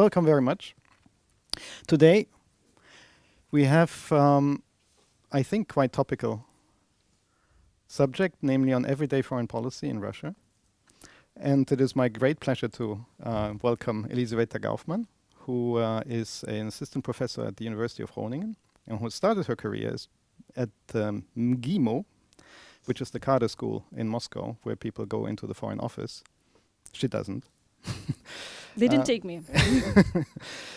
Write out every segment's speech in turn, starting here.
Welcome very much. Today we have, I think, quite topical subject, namely on everyday foreign policy in Russia. And it is my great pleasure to welcome Elizaveta Gaufman, who is an assistant professor at the University of Groningen, and who started her career at MGIMO, which is the Kader school in Moscow, where people go into the foreign office. She doesn't. They didn't take me.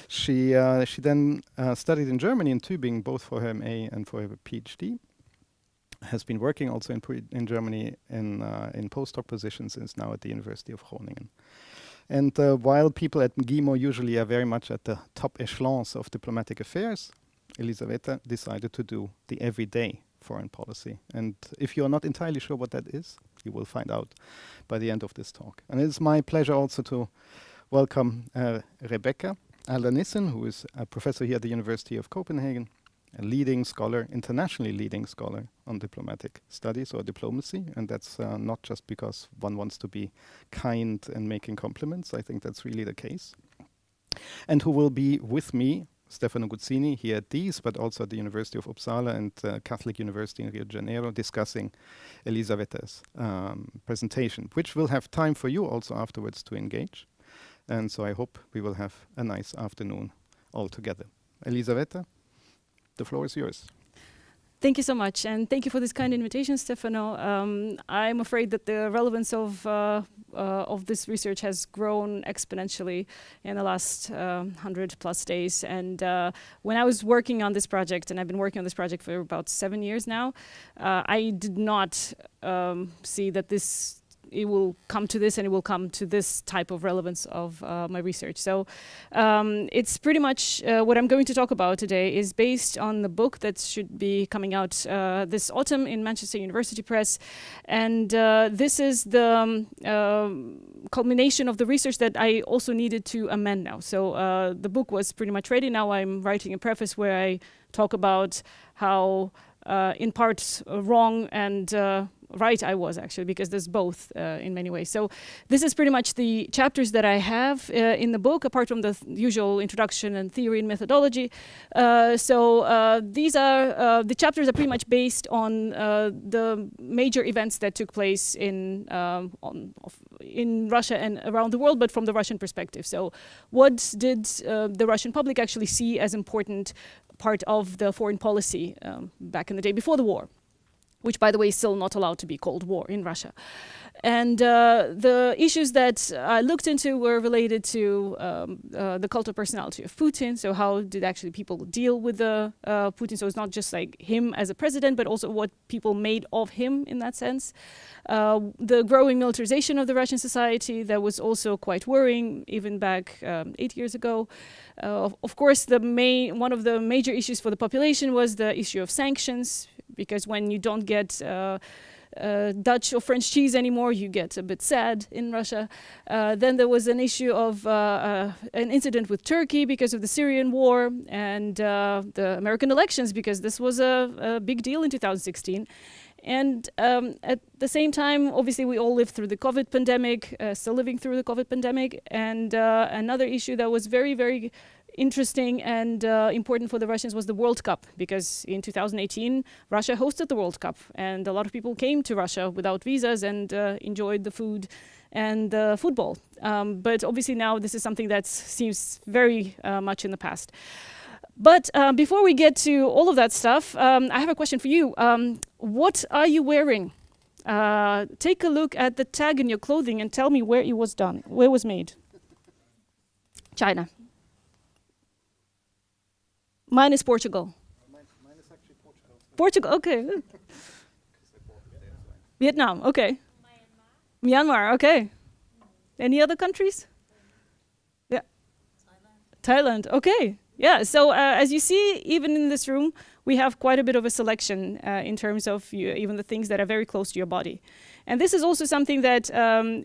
She then studied in Germany, in Tübingen, both for her MA and for her PhD. Has been working also in Germany in postdoc positions, and is now at the University of Groningen. And while people at MGIMO usually are very much at the top echelons of diplomatic affairs, Elizaveta decided to do the everyday foreign policy. And if you're not entirely sure what that is, you will find out by the end of this talk. And it's my pleasure also to welcome Rebecca Adler-Nissen, who is a professor here at the University of Copenhagen, a leading scholar, internationally leading scholar on diplomatic studies or diplomacy. And that's not just because one wants to be kind and making compliments. I think that's really the case. And who will be with me, Stefano Guzzini, here at DIIS, but also at the University of Uppsala and Catholic University in Rio de Janeiro, discussing Elizaveta's presentation, which will have time for you also afterwards to engage. And so I hope we will have a nice afternoon all together. Elizaveta, the floor is yours. Thank you so much, and thank you for this kind invitation, Stefano. I'm afraid that the relevance of this research has grown exponentially in the last 100+ days. And when I was working on this project, and I've been working on this project for about 7 years now, I did not see that it will come to this, and it will come to this type of relevance of my research. So it's pretty much what I'm going to talk about today is based on the book that should be coming out this autumn in Manchester University Press. And this is the culmination of the research that I also needed to amend now. So the book was pretty much ready. Now I'm writing a preface where I talk about how in part wrong and right I was, actually, because there's both in many ways. So this is pretty much the chapters that I have in the book, apart from the usual introduction and theory and methodology. So these are, the chapters are pretty much based on the major events that took place in Russia and around the world, but from the Russian perspective. So what did the Russian public actually see as important part of the foreign policy back in the day before the war, which, by the way, is still not allowed to be called war in Russia. And the issues that I looked into were related to the cult of personality of Putin. So how did actually people deal with Putin? So it's not just like him as a president, but also what people made of him in that sense. The growing militarization of the Russian society, that was also quite worrying, even back 8 years ago. Of course, one of the major issues for the population was the issue of sanctions, because when you don't get Dutch or French cheese anymore, you get a bit sad in Russia. Then there was an issue of an incident with Turkey because of the Syrian war, and the American elections, because this was a big deal in 2016. And at the same time, obviously, we all lived through the COVID pandemic, still living through the COVID pandemic. And another issue that was very, very interesting and important for the Russians was the World Cup, because in 2018, Russia hosted the World Cup, and a lot of people came to Russia without visas and enjoyed the food and the football. But obviously now this is something that seems very much in the past. But before we get to all of that stuff, I have a question for you. What are you wearing? Take a look at the tag in your clothing and tell me where it was done, where it was made. China. Mine is Portugal. Mine is actually Portugal. Portugal, okay. Vietnam, okay. Myanmar, okay. Any other countries? Yeah. Thailand, okay. Yeah, so as you see, even in this room, we have quite a bit of a selection in terms of even the things that are very close to your body. And this is also something that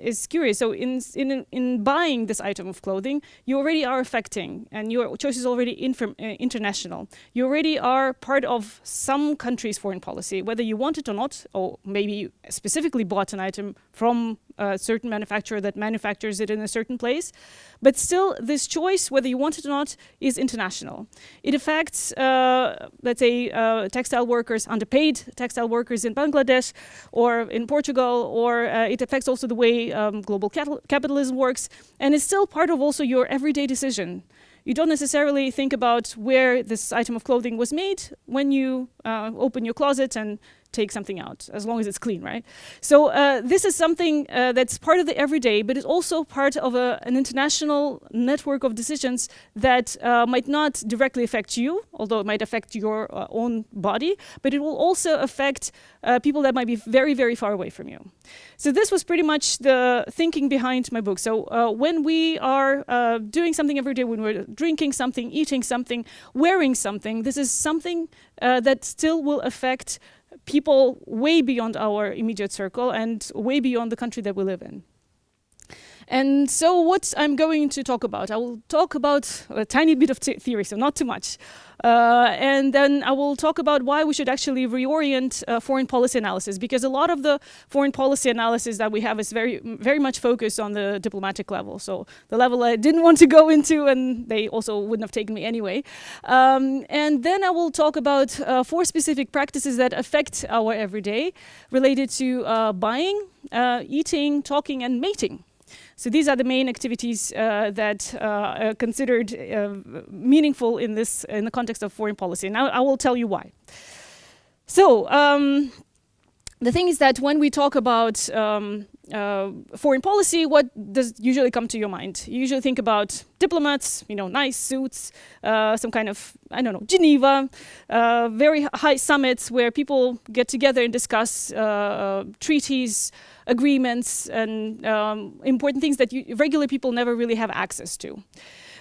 is curious. So in buying this item of clothing, you already are affecting, and your choice is already international. You already are part of some country's foreign policy, whether you want it or not, or maybe you specifically bought an item from a certain manufacturer that manufactures it in a certain place. But still, this choice, whether you want it or not, is international. It affects, let's say, textile workers, underpaid textile workers in Bangladesh or in Portugal, or it affects also the way global capitalism works, and it's still part of also your everyday decision. You don't necessarily think about where this item of clothing was made when you open your closet and take something out, as long as it's clean, right? So this is something that's part of the everyday, but it's also part of an international network of decisions that might not directly affect you, although it might affect your own body, but it will also affect people that might be very, very far away from you. So this was pretty much the thinking behind my book. So when we are doing something every day, when we're drinking something, eating something, wearing something, this is something that still will affect people way beyond our immediate circle and way beyond the country that we live in. And so what I'm going to talk about, I will talk about a tiny bit of theory, so not too much. And then I will talk about why we should actually reorient foreign policy analysis, because a lot of the foreign policy analysis that we have is very, very much focused on the diplomatic level. So the level I didn't want to go into, and they also wouldn't have taken me anyway. And then I will talk about 4 specific practices that affect our everyday, related to buying, eating, talking, and mating. So these are the main activities that are considered meaningful in the context of foreign policy. Now I will tell you why. So the thing is that when we talk about foreign policy, what does usually come to your mind? You usually think about diplomats, nice suits, some kind of, I don't know, Geneva, very high summits where people get together and discuss treaties, agreements, and important things that regular people never really have access to.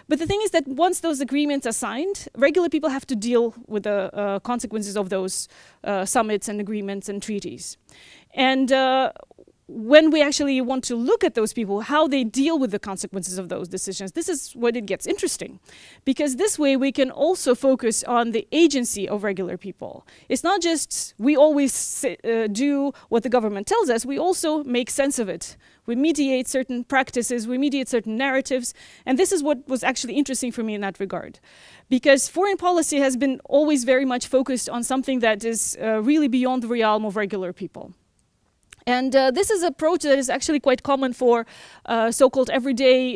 But the thing is that once those agreements are signed, regular people have to deal with the consequences of those summits and agreements and treaties. And when we actually want to look at those people, how they deal with the consequences of those decisions, this is when it gets interesting. Because this way we can also focus on the agency of regular people. It's not just we always do what the government tells us, we also make sense of it. We mediate certain practices, we mediate certain narratives, and this is what was actually interesting for me in that regard. Because foreign policy has been always very much focused on something that is really beyond the realm of regular people. And this is an approach that is actually quite common for so-called everyday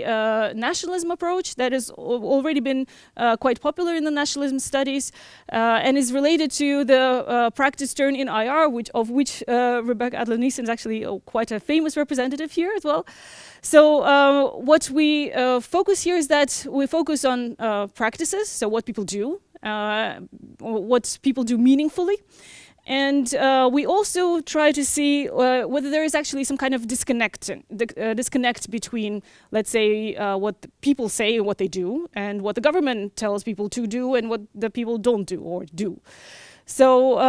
nationalism approach that has already been quite popular in the nationalism studies and is related to the practice turn in IR, of which Rebecca Adler-Nissen is actually quite a famous representative here as well. So what we focus here is that we focus on practices, so what people do, what people do meaningfully. And we also try to see whether there is actually some kind of disconnect between, let's say, what the people say and what they do, and what the government tells people to do and what the people don't do or do. So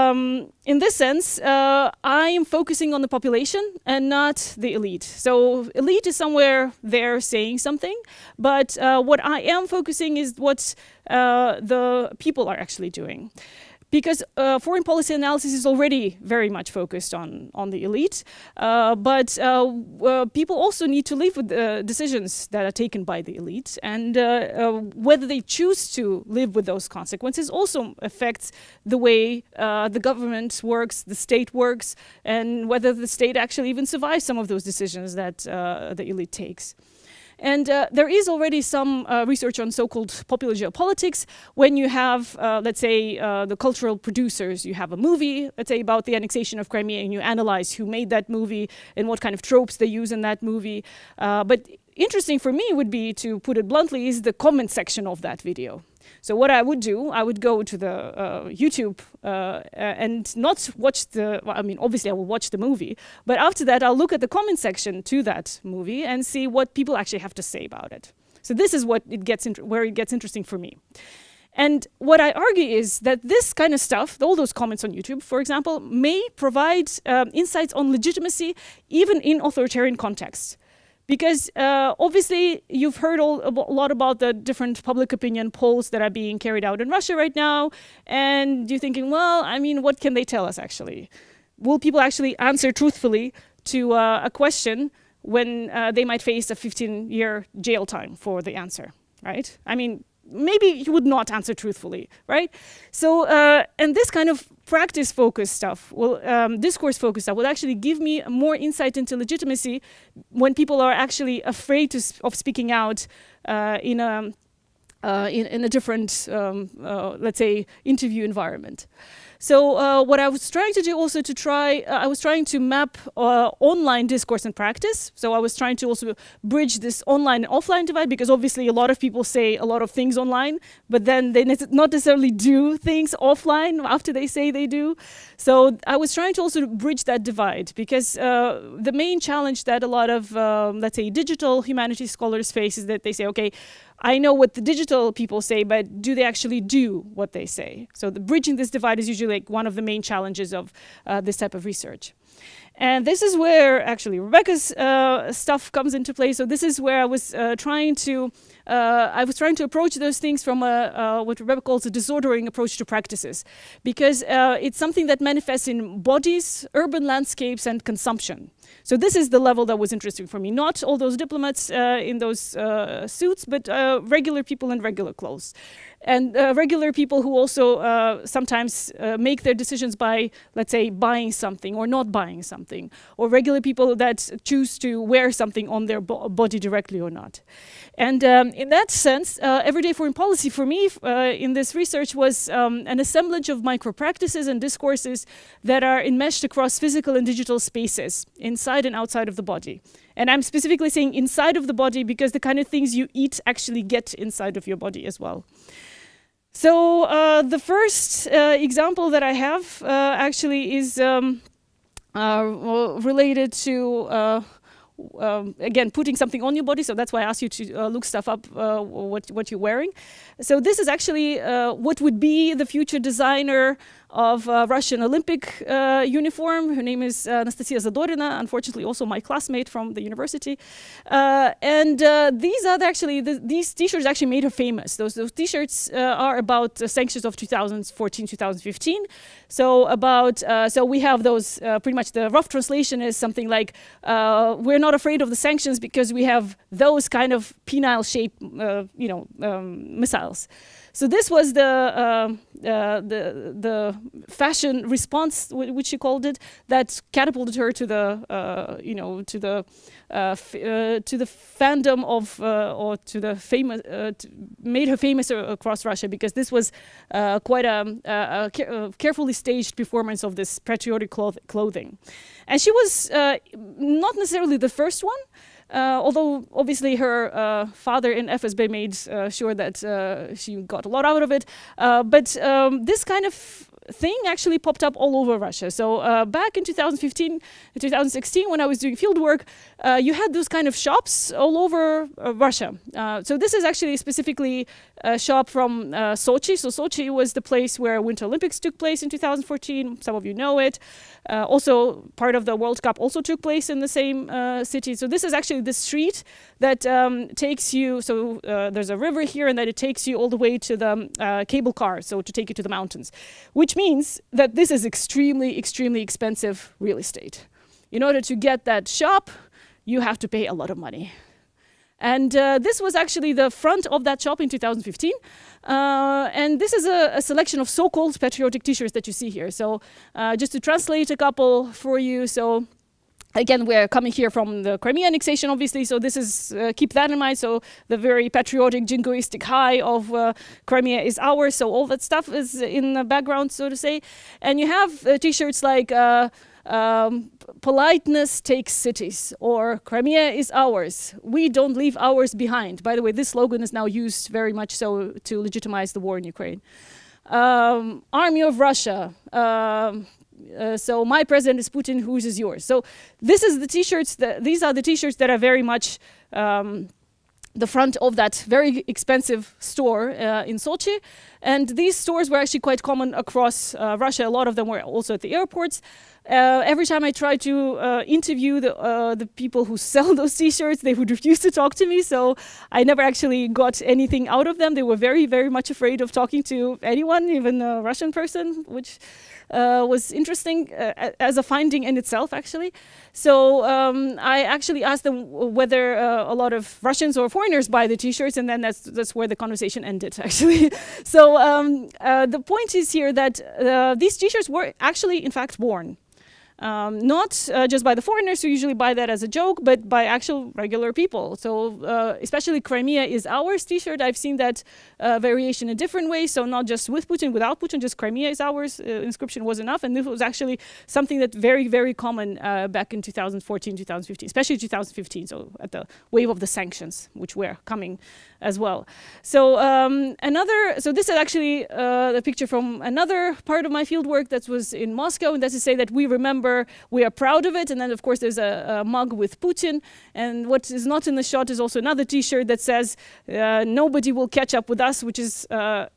in this sense, I am focusing on the population and not the elite. So elite is somewhere there saying something, but what I am focusing is what the people are actually doing. Because foreign policy analysis is already very much focused on the elite, but people also need to live with the decisions that are taken by the elite, and whether they choose to live with those consequences also affects the way the government works, the state works, and whether the state actually even survives some of those decisions that the elite takes. And there is already some research on so-called popular geopolitics when you have, let's say, the cultural producers. You have a movie, let's say, about the annexation of Crimea, and you analyze who made that movie and what kind of tropes they use in that movie. But interesting for me would be, to put it bluntly, is the comment section of that video. So what I would do, I would go to the YouTube and not watch obviously I will watch the movie, but after that I'll look at the comment section to that movie and see what people actually have to say about it. So this is what where it gets interesting for me. And what I argue is that this kind of stuff, all those comments on YouTube, for example, may provide insights on legitimacy even in authoritarian contexts. Because obviously you've heard a lot about the different public opinion polls that are being carried out in Russia right now, and you're thinking, well, I mean, what can they tell us actually? Will people actually answer truthfully to a question when they might face a 15-year jail time for the answer, right? I mean, maybe you would not answer truthfully, right? So, and this kind of practice-focused stuff, discourse-focused stuff, will actually give me more insight into legitimacy when people are actually afraid of speaking out in a different, let's say, interview environment. So what I was trying to do also I was trying to map online discourse and practice. So I was trying to also bridge this online and offline divide, because obviously a lot of people say a lot of things online, but then they not necessarily do things offline after they say they do. So I was trying to also bridge that divide, because the main challenge that a lot of, let's say, digital humanities scholars face is that they say, okay, I know what the digital people say, but do they actually do what they say? So bridging this divide is usually like one of the main challenges of this type of research. And this is where actually Rebecca's stuff comes into play. So this is where I was trying to approach those things from what Rebecca calls a disordering approach to practices, because it's something that manifests in bodies, urban landscapes, and consumption. So this is the level that was interesting for me. Not all those diplomats in those suits, but regular people in regular clothes. And regular people who also sometimes make their decisions by, let's say, buying something or not buying something, or regular people that choose to wear something on their body directly or not. And in that sense, everyday foreign policy for me in this research was an assemblage of micro-practices and discourses that are enmeshed across physical and digital spaces, inside and outside of the body. And I'm specifically saying inside of the body because the kind of things you eat actually get inside of your body as well. So the first example that I have actually is related to again, putting something on your body. So that's why I asked you to look stuff up, what you're wearing. So this is actually what would be the future designer of Russian Olympic uniform. Her name is Anastasia Zadorina, unfortunately also my classmate from the university. And these are actually, these t-shirts actually made her famous. Those t-shirts are about the sanctions of 2014-2015. So about, so we have those, pretty much the rough translation is something like, we're not afraid of the sanctions because we have those kind of penile shaped, missiles. So this was the fashion response, which she called it, that catapulted her to the fandom of or to the famous, made her famous across Russia, because this was quite a carefully staged performance of this patriotic clothing, and she was not necessarily the first one. Although obviously her father in FSB made sure that she got a lot out of it, but this kind of thing actually popped up all over Russia. So back in 2015, 2016, when I was doing field work, you had those kind of shops all over Russia. So this is actually specifically a shop from Sochi. So Sochi was the place where Winter Olympics took place in 2014. Some of you know it. Also, part of the World Cup also took place in the same city. So this is actually the street that takes you, so there's a river here, and then it takes you all the way to the cable car, so to take you to the mountains, which means that this is extremely, extremely expensive real estate. In order to get that shop, you have to pay a lot of money. And this was actually the front of that shop in 2015. And this is a selection of so-called patriotic t-shirts that you see here. So just to translate a couple for you. So again, we're coming here from the Crimea annexation, obviously, so this is, keep that in mind. So the very patriotic, jingoistic high of Crimea is ours, so all that stuff is in the background, so to say. And you have t-shirts like politeness takes cities, or Crimea is ours, we don't leave ours behind. By the way, this slogan is now used very much so to legitimize the war in Ukraine. Army of Russia, so my president is Putin, whose is yours? So this is the t-shirts, these are the t-shirts that are very much the front of that very expensive store in Sochi. And these stores were actually quite common across Russia. A lot of them were also at the airports. Every time I tried to interview the people who sell those T-shirts, they would refuse to talk to me. So I never actually got anything out of them. They were very, very much afraid of talking to anyone, even a Russian person, which was interesting as a finding in itself, actually. So I actually asked them whether a lot of Russians or foreigners buy the T-shirts, and then that's where the conversation ended, actually. So the point is here that these T-shirts were actually, in fact, worn. Not just by the foreigners who usually buy that as a joke, but by actual regular people. So especially Crimea is ours T-shirt. I've seen that variation in different ways. So not just with Putin, without Putin, just Crimea is ours. Inscription was enough. And this was actually something that very, very common back in 2014, 2015, especially 2015. So at the wave of the sanctions, which were coming as well. So so this is actually a picture from another part of my field work that was in Moscow. And that's to say that we remember, we are proud of it. And then, of course, there's a mug with Putin. And what is not in the shot is also another T-shirt that says, nobody will catch up with us, which is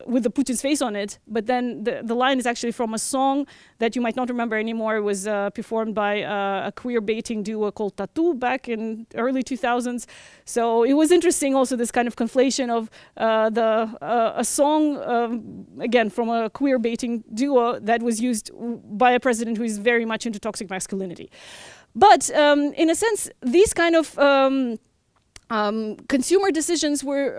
with the Putin's face on it. But then the line is actually from a song that you might not remember anymore. It was performed by a queer baiting duo called Tattoo back in early 2000s. So it was interesting also, this kind of conflation of a song, again, from a queer baiting duo that was used by a president who is very much into toxic masculinity. But in a sense, these kind of consumer decisions were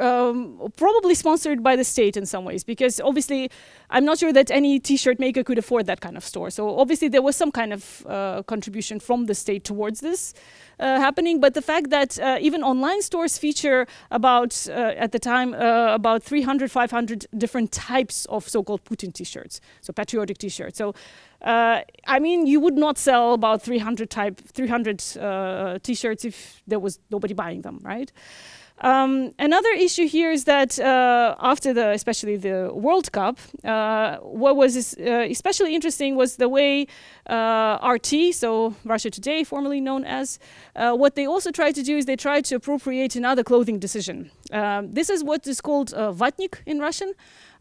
probably sponsored by the state in some ways, because obviously I'm not sure that any T-shirt maker could afford that kind of store. So obviously there was some kind of contribution from the state towards this happening. But the fact that even online stores feature about, at the time, about 300, 500 different types of so-called Putin T-shirts, so patriotic T-shirts. So I mean, you would not sell about 300 T-shirts if there was nobody buying them, right? Another issue here is that after especially the World Cup, what was especially interesting was the way RT, so Russia Today, formerly known as, what they also tried to do is they tried to appropriate another clothing decision. This is what is called vatnik in Russian.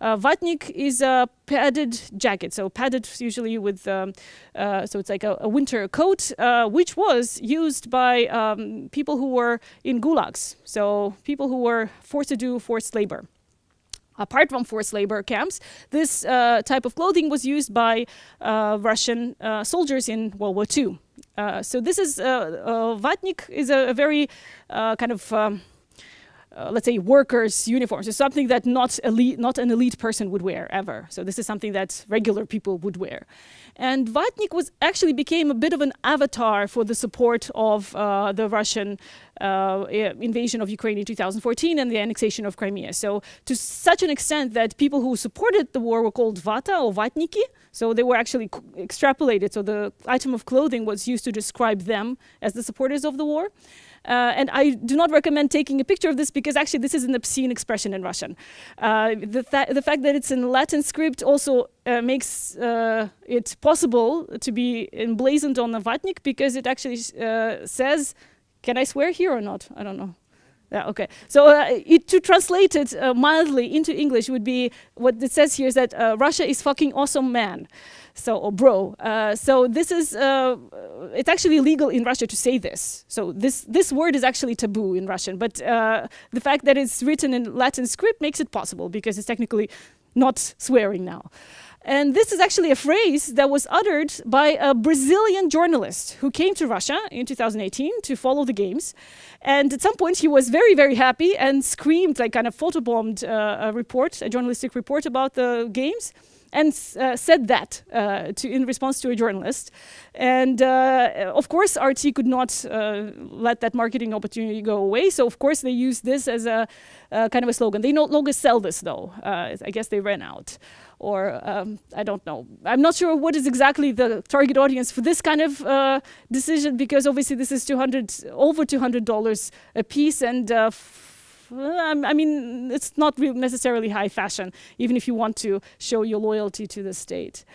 Vatnik is a padded jacket, so padded usually with, so it's like a winter coat, which was used by people who were in gulags, so people who were forced to do forced labor. Apart from forced labor camps, this type of clothing was used by Russian soldiers in World War II. So this is, vatnik is a very kind of, let's say, workers' uniforms. It's something that not an elite person would wear ever. So this is something that regular people would wear. And vatnik actually became a bit of an avatar for the support of the Russian invasion of Ukraine in 2014 and the annexation of Crimea. So to such an extent that people who supported the war were called vata or vatniki. So they were actually extrapolated. So the item of clothing was used to describe them as the supporters of the war. And I do not recommend taking a picture of this because actually this is an obscene expression in Russian. The fact that it's in Latin script also makes it possible to be emblazoned on a vatnik because it actually says, can I swear here or not? I don't know. Yeah, okay. So to translate it mildly into English would be, what it says here is that Russia is fucking awesome man. So, or bro. So this is, it's actually illegal in Russia to say this. So this word is actually taboo in Russian, but the fact that it's written in Latin script makes it possible because it's technically not swearing now. And this is actually a phrase that was uttered by a Brazilian journalist who came to Russia in 2018 to follow the games. And at some point he was very, very happy and screamed, like kind of photobombed a journalistic report about the games, and said that in response to a journalist. And of course, RT could not let that marketing opportunity go away. So of course, they used this as a kind of a slogan. They no longer sell this though. I guess they ran out. Or I don't know. I'm not sure what is exactly the target audience for this kind of decision, because obviously this is over $200 a piece, and I mean, it's not really necessarily high fashion, even if you want to show your loyalty to the state.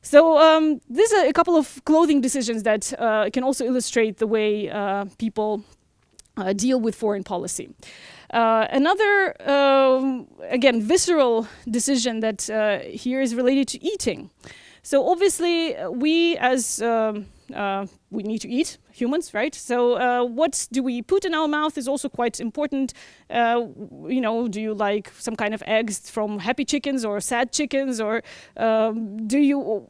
So these are a couple of clothing decisions that can also illustrate the way people deal with foreign policy. Another, again, visceral decision that here is related to eating. So obviously we as we need to eat, humans, right? So what do we put in our mouth is also quite important. You know, do you like some kind of eggs from happy chickens or sad chickens, or do you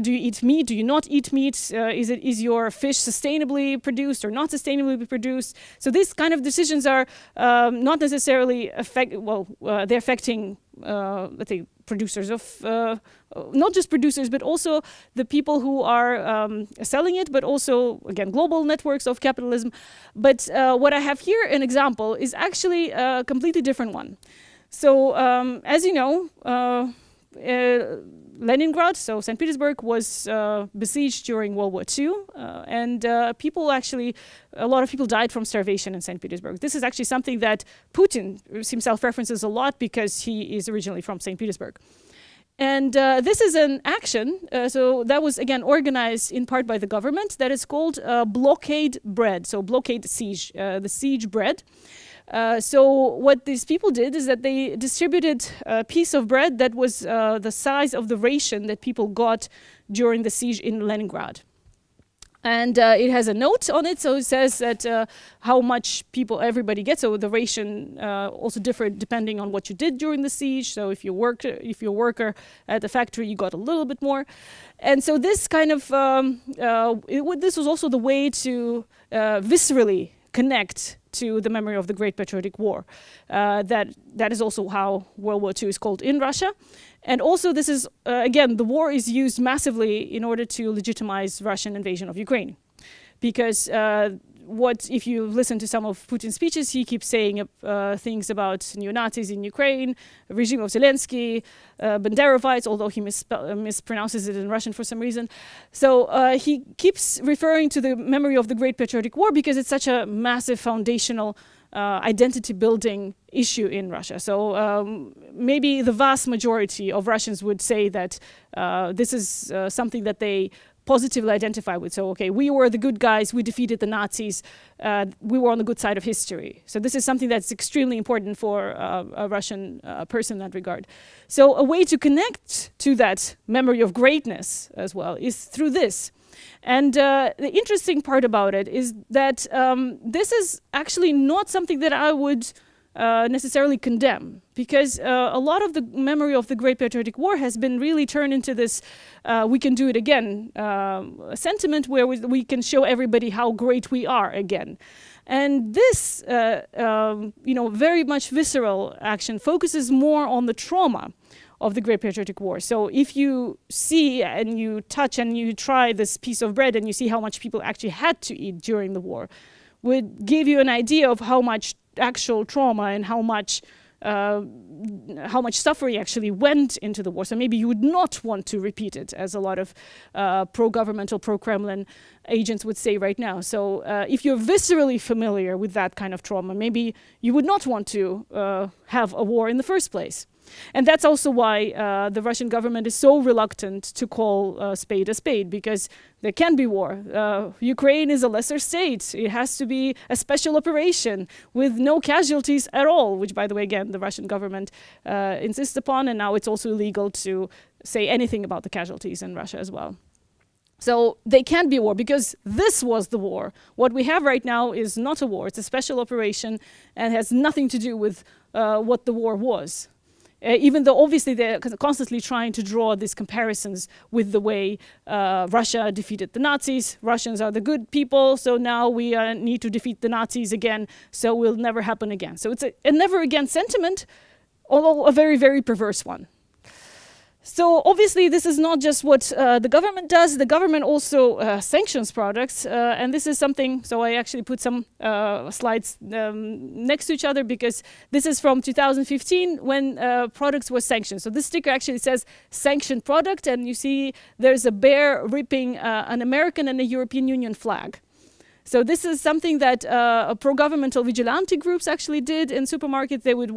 eat meat? Do you not eat meat? Is your fish sustainably produced or not sustainably produced? So these kind of decisions are not necessarily they're affecting, let's say, producers of, not just producers, but also the people who are selling it, but also, again, global networks of capitalism. But what I have here, an example, is actually a completely different one. So, as you know, Leningrad, so St. Petersburg, was besieged during World War II, and a lot of people died from starvation in St. Petersburg. This is actually something that Putin himself references a lot because he is originally from St. Petersburg. And this is an action, so that was again organized in part by the government, that is called blockade bread, so blockade siege, the siege bread. So what these people did is that they distributed a piece of bread that was the size of the ration that people got during the siege in Leningrad. And it has a note on it, so it says that how much everybody gets. So the ration also differed depending on what you did during the siege. So if you're a worker at the factory, you got a little bit more. And so this kind of this was also the way to viscerally connect to the memory of the Great Patriotic War. That is also how World War II is called in Russia. And also this is, again, the war is used massively in order to legitimize Russian invasion of Ukraine. Because if you listen to some of Putin's speeches, he keeps saying things about neo-Nazis in Ukraine, regime of Zelensky, Banderovites, although he mispronounces it in Russian for some reason. So he keeps referring to the memory of the Great Patriotic War because it's such a massive foundational identity building issue in Russia. So maybe the vast majority of Russians would say that this is something that they positively identify with. So, okay, we were the good guys, we defeated the Nazis, we were on the good side of history. So this is something that's extremely important for a Russian person in that regard. So a way to connect to that memory of greatness as well is through this. And the interesting part about it is that this is actually not something that I would necessarily condemn, because a lot of the memory of the Great Patriotic War has been really turned into this we can do it again sentiment where we can show everybody how great we are again. And this very much visceral action focuses more on the trauma of the Great Patriotic War. So if you see and you touch and you try this piece of bread and you see how much people actually had to eat during the war, would give you an idea of how much actual trauma and how much suffering actually went into the war. So maybe you would not want to repeat it, as a lot of pro-governmental, pro-Kremlin agents would say right now. So if you're viscerally familiar with that kind of trauma, maybe you would not want to have a war in the first place. And that's also why the Russian government is so reluctant to call a spade, because there can be war. Ukraine is a lesser state. It has to be a special operation with no casualties at all, which, by the way, again, the Russian government insists upon, and now it's also illegal to say anything about the casualties in Russia as well. So they can't be a war, because this was the war. What we have right now is not a war. It's a special operation and has nothing to do with what the war was. Even though obviously they're constantly trying to draw these comparisons with the way Russia defeated the Nazis. Russians are the good people, so now we need to defeat the Nazis again, so it will never happen again. So it's a never again sentiment, although a very, very perverse one. So obviously this is not just what the government does. The government also sanctions products, and this is something, so I actually put some slides next to each other, because this is from 2015 when products were sanctioned. So this sticker actually says sanctioned product, and you see there's a bear ripping an American and a European Union flag. So this is something that pro-governmental vigilante groups actually did in supermarkets. They would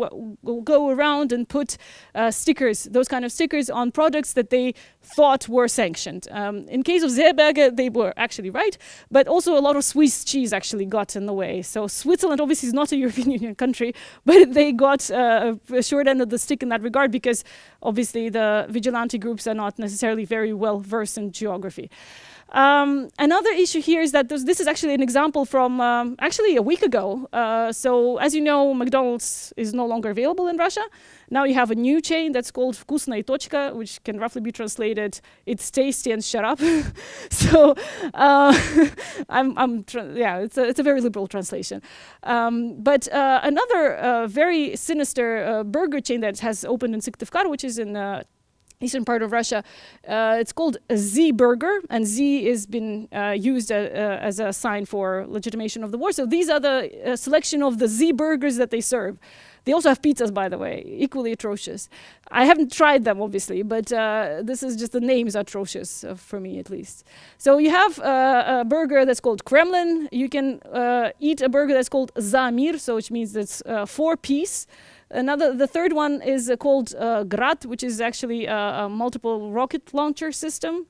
go around and put stickers, those kind of stickers on products that they thought were sanctioned. In case of Seeberger, they were actually right, but also a lot of Swiss cheese actually got in the way. So Switzerland obviously is not a European Union country, but they got a short end of the stick in that regard, because obviously the vigilante groups are not necessarily very well versed in geography. Another issue here is that this is actually an example from actually a week ago. So as you know, McDonald's is no longer available in Russia. Now you have a new chain that's called Вкусная точка, which can roughly be translated, it's tasty and shut up. So it's a very liberal translation. But another very sinister burger chain that has opened in Syktyvkar, which is in eastern part of Russia, it's called Z Burger, and Z has been used as a sign for legitimation of the war. So these are the selection of the Z burgers that they serve. They also have pizzas, by the way, equally atrocious. I haven't tried them, obviously, but this is just the names are atrocious, for me at least. So you have a burger that's called Kremlin. You can eat a burger that's called Zamir, so which means it's 4-piece. The third one is called Grad, which is actually a multiple rocket launcher system.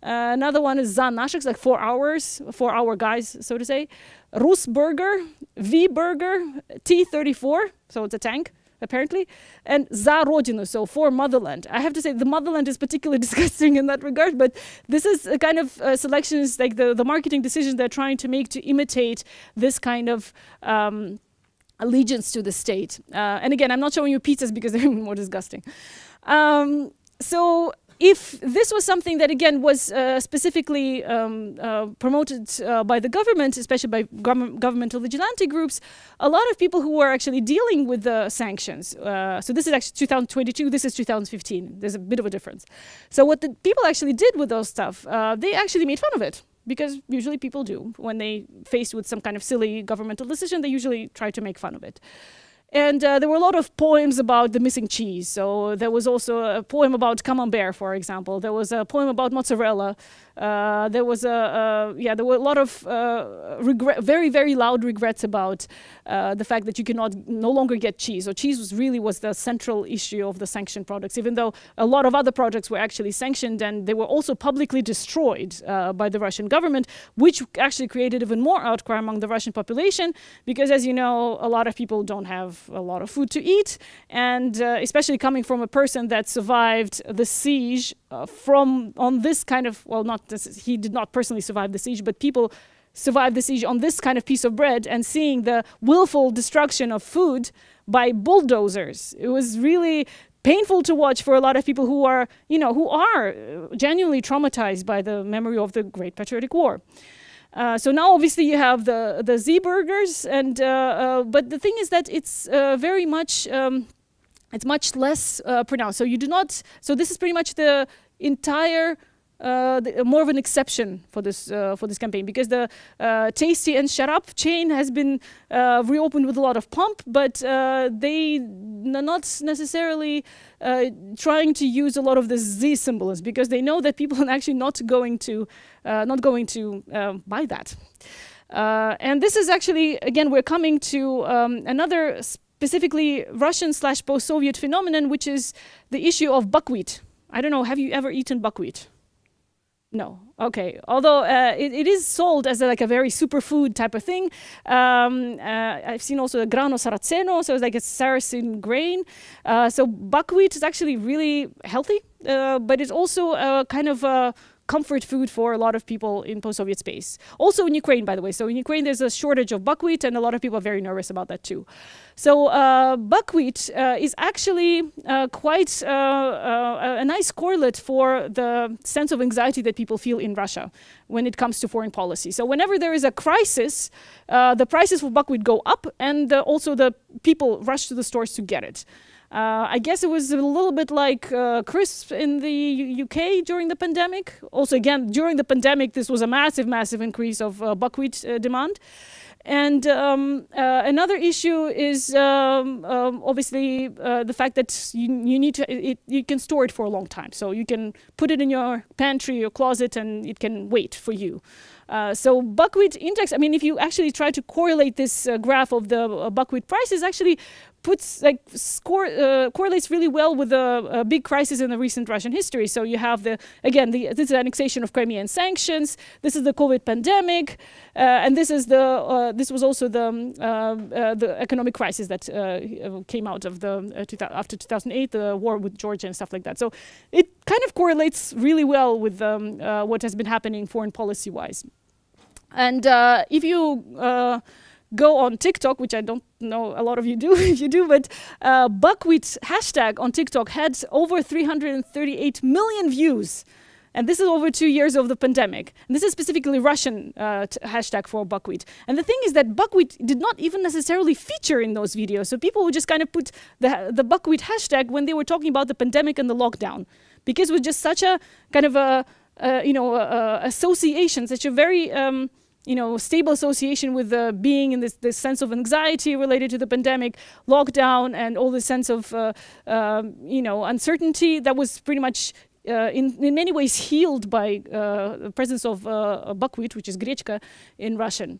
Another one is Za Nashik, like 4 hours, 4-hour guys, so to say. Rus Burger, V Burger, T-34, so it's a tank, apparently, and Za Rodinu, so for motherland. I have to say the motherland is particularly disgusting in that regard, but this is a kind of selections, like the marketing decisions they're trying to make to imitate this kind of allegiance to the state. And again, I'm not showing you pizzas because they're more disgusting. So if this was something that, again, was specifically promoted by the government, especially by governmental vigilante groups, a lot of people who were actually dealing with the sanctions, so this is actually 2022, this is 2015, there's a bit of a difference. So what the people actually did with those stuff, they actually made fun of it. Because usually people do. When they faced with some kind of silly governmental decision, they usually try to make fun of it. And there were a lot of poems about the missing cheese. So there was also a poem about camembert, for example. There was a poem about mozzarella. There were a lot of very, very loud regrets about the fact that you no longer get cheese. So cheese was the central issue of the sanctioned products, even though a lot of other products were actually sanctioned, and they were also publicly destroyed by the Russian government, which actually created even more outcry among the Russian population, because as you know, a lot of people don't have a lot of food to eat, and especially coming from a person that survived the siege on this kind of, well, he did not personally survive the siege, but people survived the siege on this kind of piece of bread, and seeing the willful destruction of food by bulldozers. It was really painful to watch for a lot of people who are genuinely traumatized by the memory of the Great Patriotic War. So now obviously you have the Z burgers, and but the thing is that it's very much it's much less pronounced. So you do not. So this is pretty much the entire. More of an exception for this campaign, because the Tasty and Shut Up chain has been reopened with a lot of pomp, but they are not necessarily trying to use a lot of the Z symbolism, because they know that people are actually not going to buy that. And this is actually, again, we're coming to another specifically Russian/post-Soviet phenomenon, which is the issue of buckwheat. I don't know, have you ever eaten buckwheat? No. Okay. Although it is sold as a very superfood type of thing. I've seen also a grano saraceno, so it's like a Saracen grain. So buckwheat is actually really healthy, but it's also a kind of a comfort food for a lot of people in post-Soviet space. Also in Ukraine, by the way. So in Ukraine, there's a shortage of buckwheat, and a lot of people are very nervous about that too. So buckwheat is actually quite a nice correlate for the sense of anxiety that people feel in Russia when it comes to foreign policy. So whenever there is a crisis, the prices for buckwheat go up, and also the people rush to the stores to get it. I guess it was a little bit like crisps in the UK during the pandemic. Also, again, during the pandemic, this was a massive, massive increase of buckwheat demand. And another issue is obviously the fact that you need to, you can store it for a long time. So you can put it in your pantry or closet and it can wait for you. So buckwheat index, I mean, if you actually try to correlate this graph of the buckwheat prices, actually correlates really well with the big crisis in the recent Russian history. So you have this is the annexation of Crimea and sanctions. This is the COVID pandemic, and this is this was also the economic crisis that came out of after 2008, the war with Georgia and stuff like that. So it kind of correlates really well with what has been happening foreign policy-wise. And if you go on TikTok, which I don't know a lot of you do, if you do, but buckwheat hashtag on TikTok had over 338 million views. And this is over 2 years of the pandemic. And this is specifically Russian hashtag for buckwheat. And the thing is that buckwheat did not even necessarily feature in those videos. So people would just kind of put the buckwheat hashtag when they were talking about the pandemic and the lockdown, because it was just such a kind of association, such a very stable association with being in this sense of anxiety related to the pandemic, lockdown, and all the sense of uncertainty that was pretty much in many ways healed by the presence of buckwheat, which is grechka in Russian.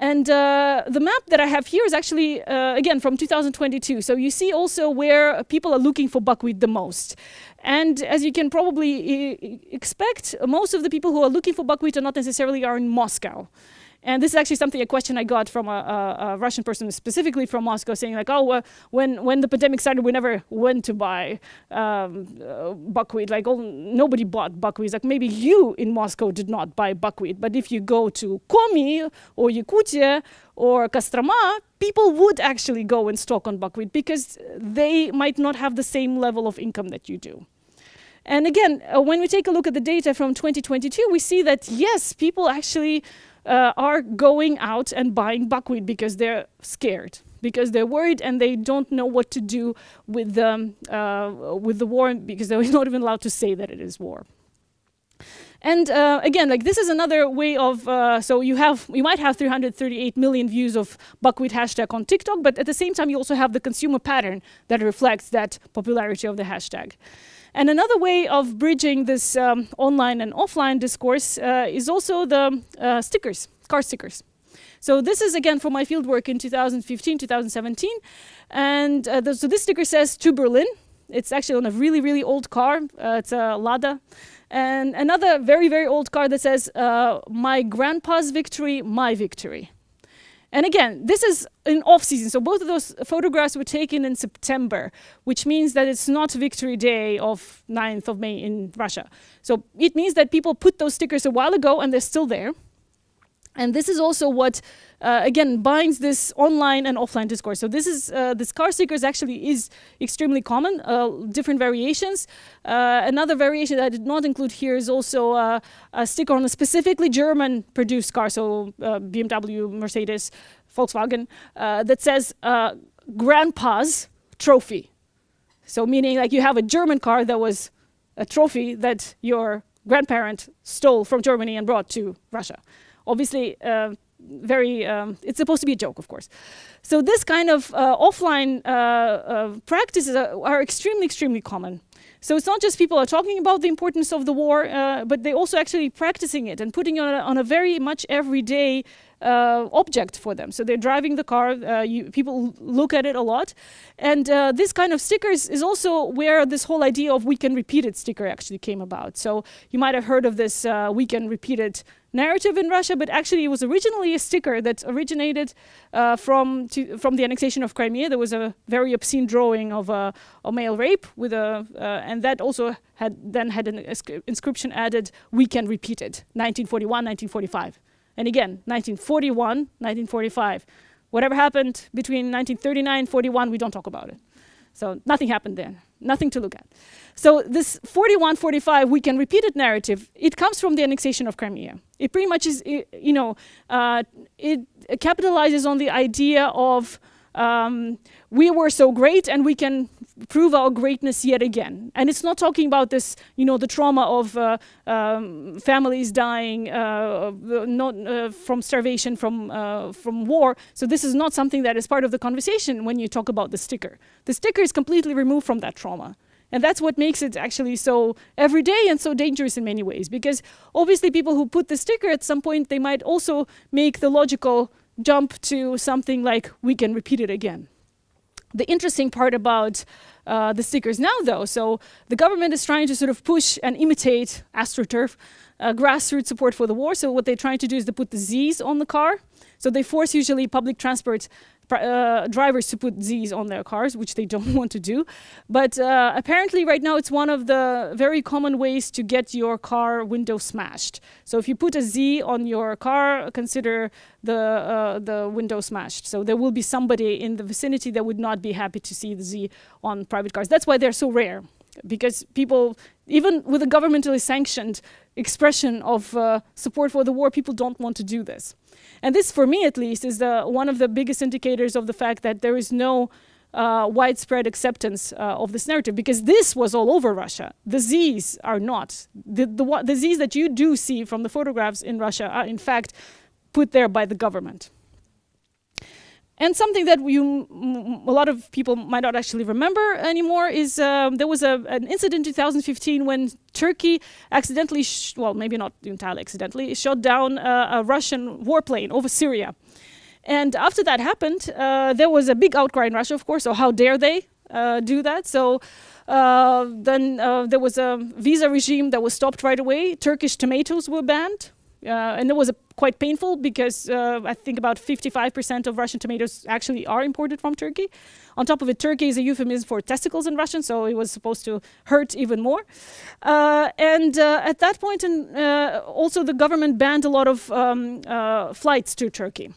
And the map that I have here is actually, again, from 2022. So you see also where people are looking for buckwheat the most. And as you can probably expect, most of the people who are looking for buckwheat are not necessarily in Moscow. And this is actually a question I got from a Russian person specifically from Moscow, saying like, when the pandemic started, we never went to buy buckwheat. Like, nobody bought buckwheat. Like, maybe you in Moscow did not buy buckwheat, but if you go to Komi or Yakutia or Kostroma, people would actually go and stock on buckwheat because they might not have the same level of income that you do. And again, when we take a look at the data from 2022, we see that yes, people actually are going out and buying buckwheat because they're scared, because they're worried and they don't know what to do with the war, because they're not even allowed to say that it is war. And again, like, this is another way of, so you might have 338 million views of buckwheat hashtag on TikTok, but at the same time you also have the consumer pattern that reflects that popularity of the hashtag. And another way of bridging this online and offline discourse is also the stickers, car stickers. So this is, again, from my fieldwork in 2015, 2017. And so this sticker says, "To Berlin." It's actually on a really, really old car. It's a Lada. And another very, very old car that says, "My grandpa's victory, my victory." And again, this is in off-season, so both of those photographs were taken in September, which means that it's not Victory Day of 9th of May in Russia. So it means that people put those stickers a while ago and they're still there. And this is also what, again, binds this online and offline discourse. So this car stickers actually is extremely common, different variations. Another variation that I did not include here is also a sticker on a specifically German-produced car, so BMW, Mercedes, Volkswagen, that says "Grandpa's trophy." So meaning, like, you have a German car that was a trophy that your grandparent stole from Germany and brought to Russia. Obviously, it's supposed to be a joke, of course. So this kind of offline practices are extremely, extremely common. So it's not just people are talking about the importance of the war, but they also actually practicing it and putting it on a very much everyday object for them. So they're driving the car, people look at it a lot. And this kind of stickers is also where this whole idea of "we can repeat it" sticker actually came about. So you might have heard of this "we can repeat it" narrative in Russia, but actually it was originally a sticker that originated from the annexation of Crimea. There was a very obscene drawing of a male rape with and that also had an inscription added, "We can repeat it," 1941, 1945. And again, 1941, 1945. Whatever happened between 1939 and 41, we don't talk about it. So nothing happened then, nothing to look at. So this 41, 45, "we can repeat it" narrative, it comes from the annexation of Crimea. It pretty much is, it capitalizes on the idea of we were so great and we can prove our greatness yet again. And it's not talking about this, the trauma of families dying not from starvation, from war. So this is not something that is part of the conversation when you talk about the sticker. The sticker is completely removed from that trauma. And that's what makes it actually so everyday and so dangerous in many ways. Because obviously people who put the sticker at some point, they might also make the logical jump to something like, we can repeat it again. The interesting part about the stickers now, though, so the government is trying to sort of push and imitate AstroTurf, grassroots support for the war. So what they're trying to do is to put the Z's on the car. So they force usually public transport drivers to put Z's on their cars, which they don't want to do. But apparently right now it's one of the very common ways to get your car window smashed. So if you put a Z on your car, consider the window smashed. So there will be somebody in the vicinity that would not be happy to see the Z on private cars. That's why they're so rare. Because people, even with a governmentally sanctioned expression of support for the war, people don't want to do this. And this, for me at least, is one of the biggest indicators of the fact that there is no widespread acceptance of this narrative, because this was all over Russia. The Zs are not. The Zs that you do see from the photographs in Russia are, in fact, put there by the government. And something that a lot of people might not actually remember anymore is there was an incident in 2015 when Turkey accidentally, well, maybe not entirely accidentally, shot down a Russian warplane over Syria. And after that happened, there was a big outcry in Russia, of course, so how dare they do that? So then there was a visa regime that was stopped right away. Turkish tomatoes were banned. And it was quite painful because I think about 55% of Russian tomatoes actually are imported from Turkey. On top of it, Turkey is a euphemism for testicles in Russian, so it was supposed to hurt even more. And at that point, also the government banned a lot of flights to Turkey,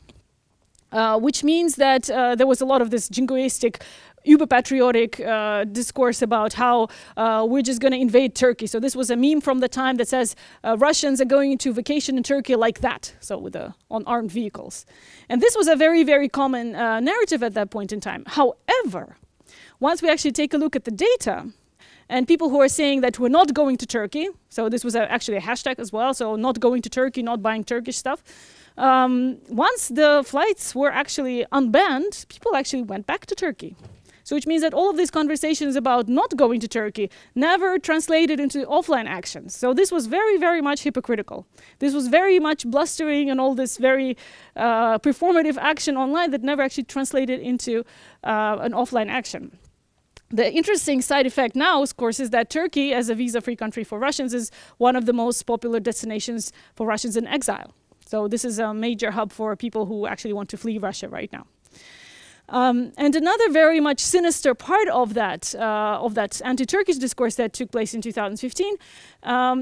which means that there was a lot of this jingoistic uber-patriotic discourse about how we're just going to invade Turkey. So this was a meme from the time that says Russians are going into vacation in Turkey like that, so with on armed vehicles. And this was a very, very common narrative at that point in time. However, once we actually take a look at the data, and people who are saying that we're not going to Turkey, so this was actually a hashtag as well, so not going to Turkey, not buying Turkish stuff. Once the flights were actually unbanned, people actually went back to Turkey. So which means that all of these conversations about not going to Turkey never translated into offline actions. So this was very, very much hypocritical. This was very much blustering and all this very performative action online that never actually translated into an offline action. The interesting side effect now, of course, is that Turkey, as a visa-free country for Russians, is one of the most popular destinations for Russians in exile. So this is a major hub for people who actually want to flee Russia right now. And another very much sinister part of that anti-Turkish discourse that took place in 2015,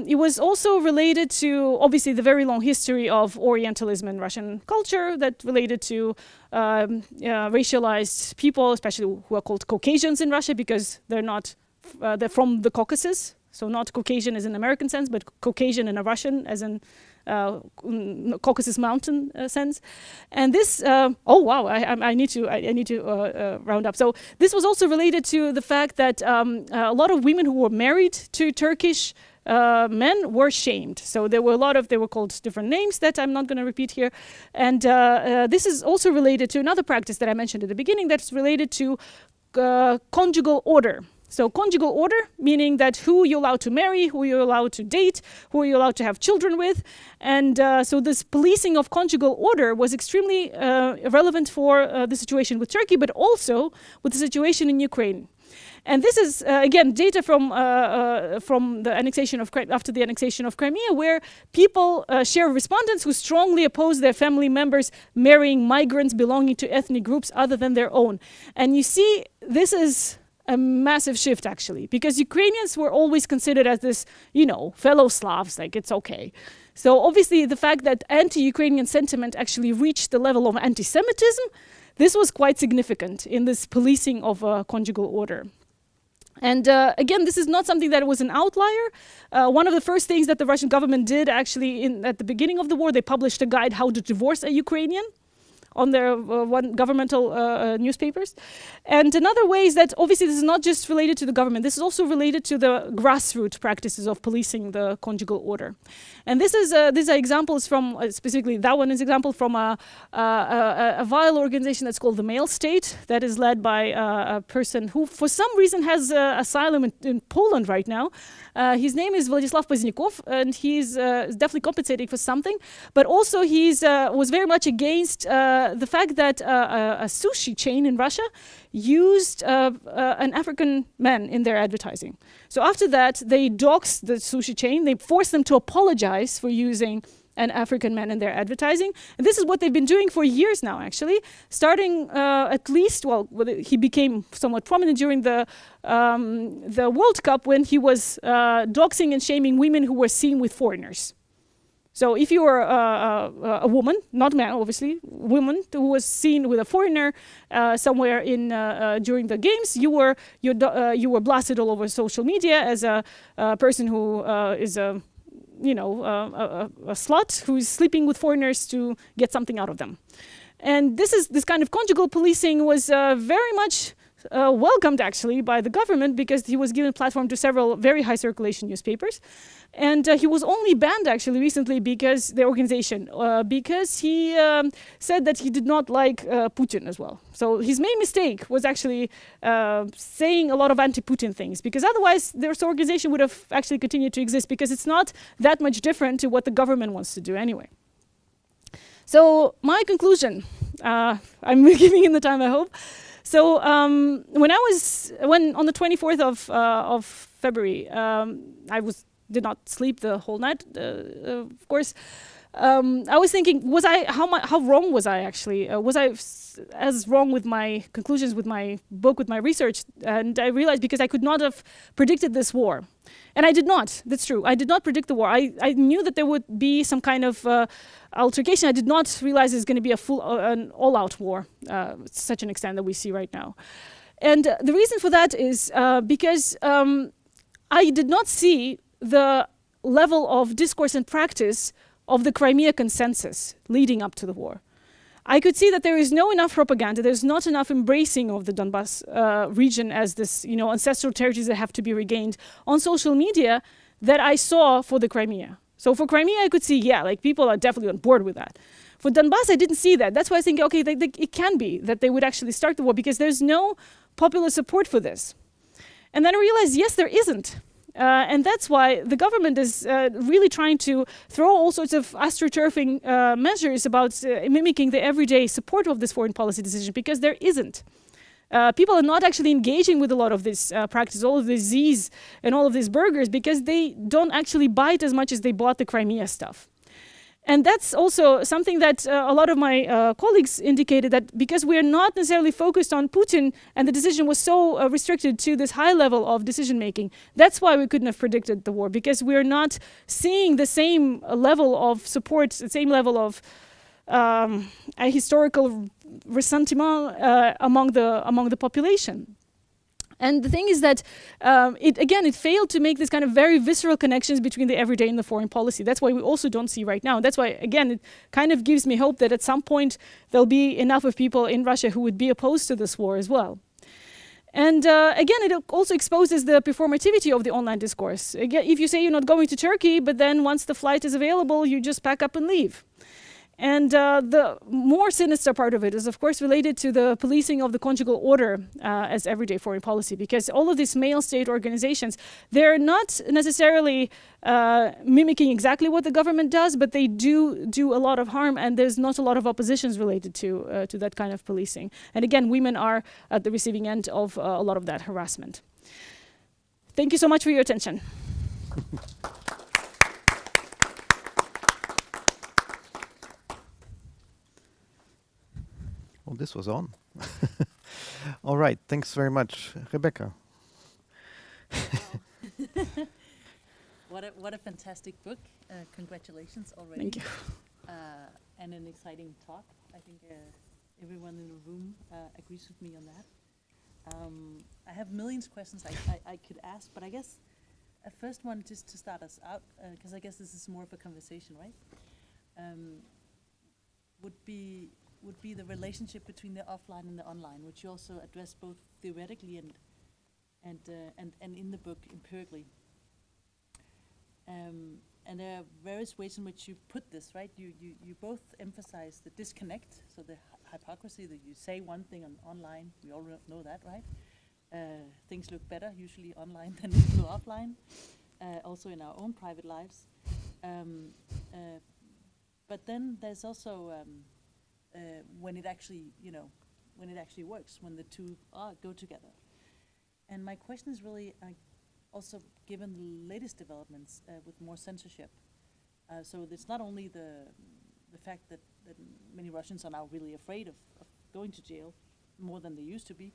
it was also related to, obviously, the very long history of Orientalism in Russian culture that related to racialized people, especially who are called Caucasians in Russia because they're from the Caucasus. So not Caucasian as in American sense, but Caucasian in a Russian as in Caucasus Mountain sense. And this, oh wow, I need to round up. So this was also related to the fact that a lot of women who were married to Turkish men were shamed. So there were they were called different names that I'm not going to repeat here. And this is also related to another practice that I mentioned at the beginning that's related to conjugal order. So conjugal order, meaning that who you're allowed to marry, who you're allowed to date, who you're allowed to have children with. And so this policing of conjugal order was extremely relevant for the situation with Turkey, but also with the situation in Ukraine. And this is, again, data from the annexation of after the annexation of Crimea, where people share respondents who strongly oppose their family members marrying migrants belonging to ethnic groups other than their own. And you see, this is a massive shift, actually, because Ukrainians were always considered as this, fellow Slavs, like it's okay. So obviously the fact that anti-Ukrainian sentiment actually reached the level of anti-Semitism, this was quite significant in this policing of conjugal order. And again, this is not something that was an outlier. One of the first things that the Russian government did actually at the beginning of the war, they published a guide how to divorce a Ukrainian. on their one governmental newspapers. And another way is that obviously this is not just related to the government, this is also related to the grassroots practices of policing the conjugal order. And these are examples from, specifically that one is example from a vile organization that's called the Male State, that is led by a person who for some reason has asylum in Poland right now. His name is Władysław Paźnikov, and he's definitely compensating for something, but also he's was very much against the fact that a sushi chain in Russia used an African man in their advertising. So after that, they doxed the sushi chain. They forced them to apologize for using an African man in their advertising. And this is what they've been doing for years now, actually. Starting at least, well, he became somewhat prominent during the World Cup when he was doxing and shaming women who were seen with foreigners. So if you were a woman, not man, obviously, woman who was seen with a foreigner somewhere in during the games, you were blasted all over social media as a person who is a slut who is sleeping with foreigners to get something out of them. And this kind of conjugal policing was very much welcomed actually by the government, because he was given platform to several very high circulation newspapers. And he was only banned actually recently because the organization, because he said that he did not like Putin as well. So his main mistake was actually saying a lot of anti-Putin things, because otherwise this organization would have actually continued to exist, because it's not that much different to what the government wants to do anyway. So my conclusion, I'm giving in the time, I hope. So when on the 24th of February, I did not sleep the whole night, of course. I was thinking, how wrong was I actually? Was I as wrong with my conclusions, with my book, with my research? And I realized, because I could not have predicted this war. And I did not, that's true. I did not predict the war. I knew that there would be some kind of altercation. I did not realize it's going to be an all-out war, to such an extent that we see right now. And the reason for that is because I did not see the level of discourse and practice of the Crimea consensus leading up to the war. I could see that there is no enough propaganda, there's not enough embracing of the Donbas region as this, ancestral territories that have to be regained on social media that I saw for the Crimea. So for Crimea, I could see, yeah, like people are definitely on board with that. For Donbas, I didn't see that. That's why I think, okay, it can be that they would actually start the war, because there's no popular support for this. And then I realized, yes, there isn't. And that's why the government is really trying to throw all sorts of astroturfing measures about mimicking the everyday support of this foreign policy decision, because there isn't. People are not actually engaging with a lot of this practice, all of these Z's and all of these burgers, because they don't actually buy it as much as they bought the Crimea stuff. And that's also something that a lot of my colleagues indicated, that because we're not necessarily focused on Putin and the decision was so restricted to this high level of decision making, that's why we couldn't have predicted the war, because we're not seeing the same level of support, the same level of a historical ressentiment among the population. And the thing is that it failed to make this kind of very visceral connections between the everyday and the foreign policy. That's why we also don't see right now. That's why, again, it kind of gives me hope that at some point there'll be enough of people in Russia who would be opposed to this war as well. And again, it also exposes the performativity of the online discourse. Again, if you say you're not going to Turkey, but then once the flight is available, you just pack up and leave. And the more sinister part of it is, of course, related to the policing of the conjugal order as everyday foreign policy, because all of these male state organizations, they're not necessarily mimicking exactly what the government does, but they do a lot of harm, and there's not a lot of oppositions related to that kind of policing. And again, women are at the receiving end of a lot of that harassment. Thank you so much for your attention. Well, this was on. All right, thanks very much, Rebecca. What a fantastic book! Congratulations already. Thank you. And an exciting talk. I think everyone in the room agrees with me on that. I have millions of questions I could ask, but I guess a first one, just to start us out, because I guess this is more of a conversation, right? Would be would be the relationship between the offline and the online, which you also address both theoretically and in the book empirically. And there are various ways in which you put this, right? You both emphasize the disconnect, so the hypocrisy that you say one thing online, we all know that, right? Things look better usually online than they do offline, also in our own private lives. But then there's also when it actually, when it actually works, when the two go together. And my question is really also given the latest developments with more censorship. So it's not only the fact that many Russians are now really afraid of going to jail more than they used to be,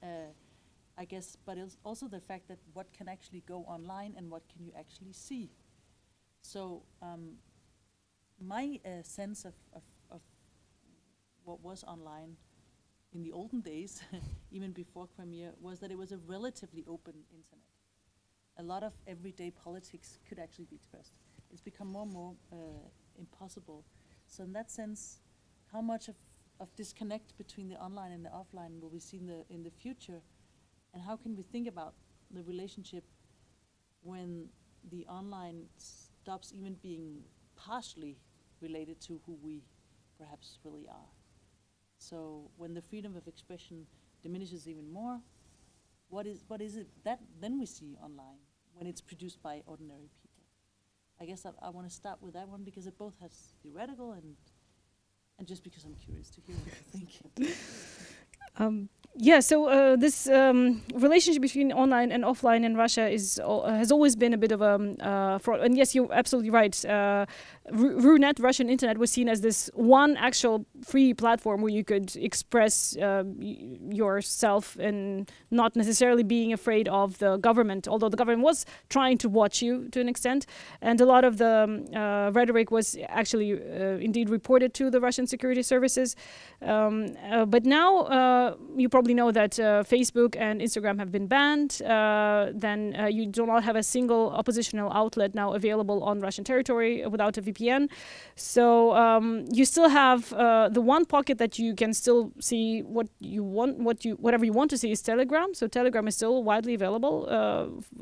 I guess, but it's also the fact that what can actually go online and what can you actually see. So my sense of what was online in the olden days, even before Crimea, was that it was a relatively open internet. A lot of everyday politics could actually be expressed. It's become more and more impossible. So in that sense, how much of disconnect between the online and the offline will we see in the future? And how can we think about the relationship when the online stops even being partially related to who we perhaps really are? So when the freedom of expression diminishes even more, what is it that then we see online when it's produced by ordinary people? I guess I want to start with that one because it both has theoretical and just because I'm curious to hear what you think. Yeah, so this relationship between online and offline in Russia has always been a bit of a fraud. And yes, you're absolutely right. RUNet, Russian internet, was seen as this one actual free platform where you could express yourself and not necessarily being afraid of the government, although the government was trying to watch you to an extent. And a lot of the rhetoric was actually indeed reported to the Russian security services. But now you probably know that Facebook and Instagram have been banned. Then you do not have a single oppositional outlet now available on Russian territory without a VPN. So you still have the one pocket that you can still see what you want, whatever you want to see is Telegram. So Telegram is still widely available,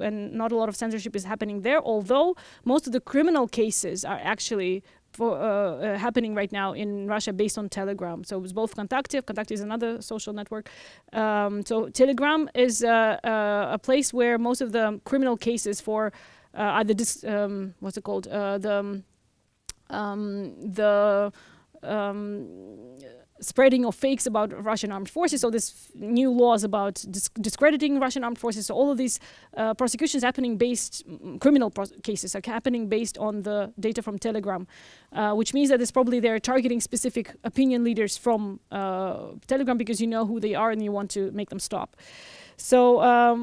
and not a lot of censorship is happening there. Although most of the criminal cases are actually happening right now in Russia based on Telegram. So it's both Kontakte. Kontakte is another social network. So Telegram is a place where most of the criminal cases for either what's it called? The spreading of fakes about Russian armed forces, so this new laws about discrediting Russian armed forces. So all of these prosecutions happening criminal cases are happening based on the data from Telegram, which means that they're targeting specific opinion leaders from Telegram because you know who they are and you want to make them stop. So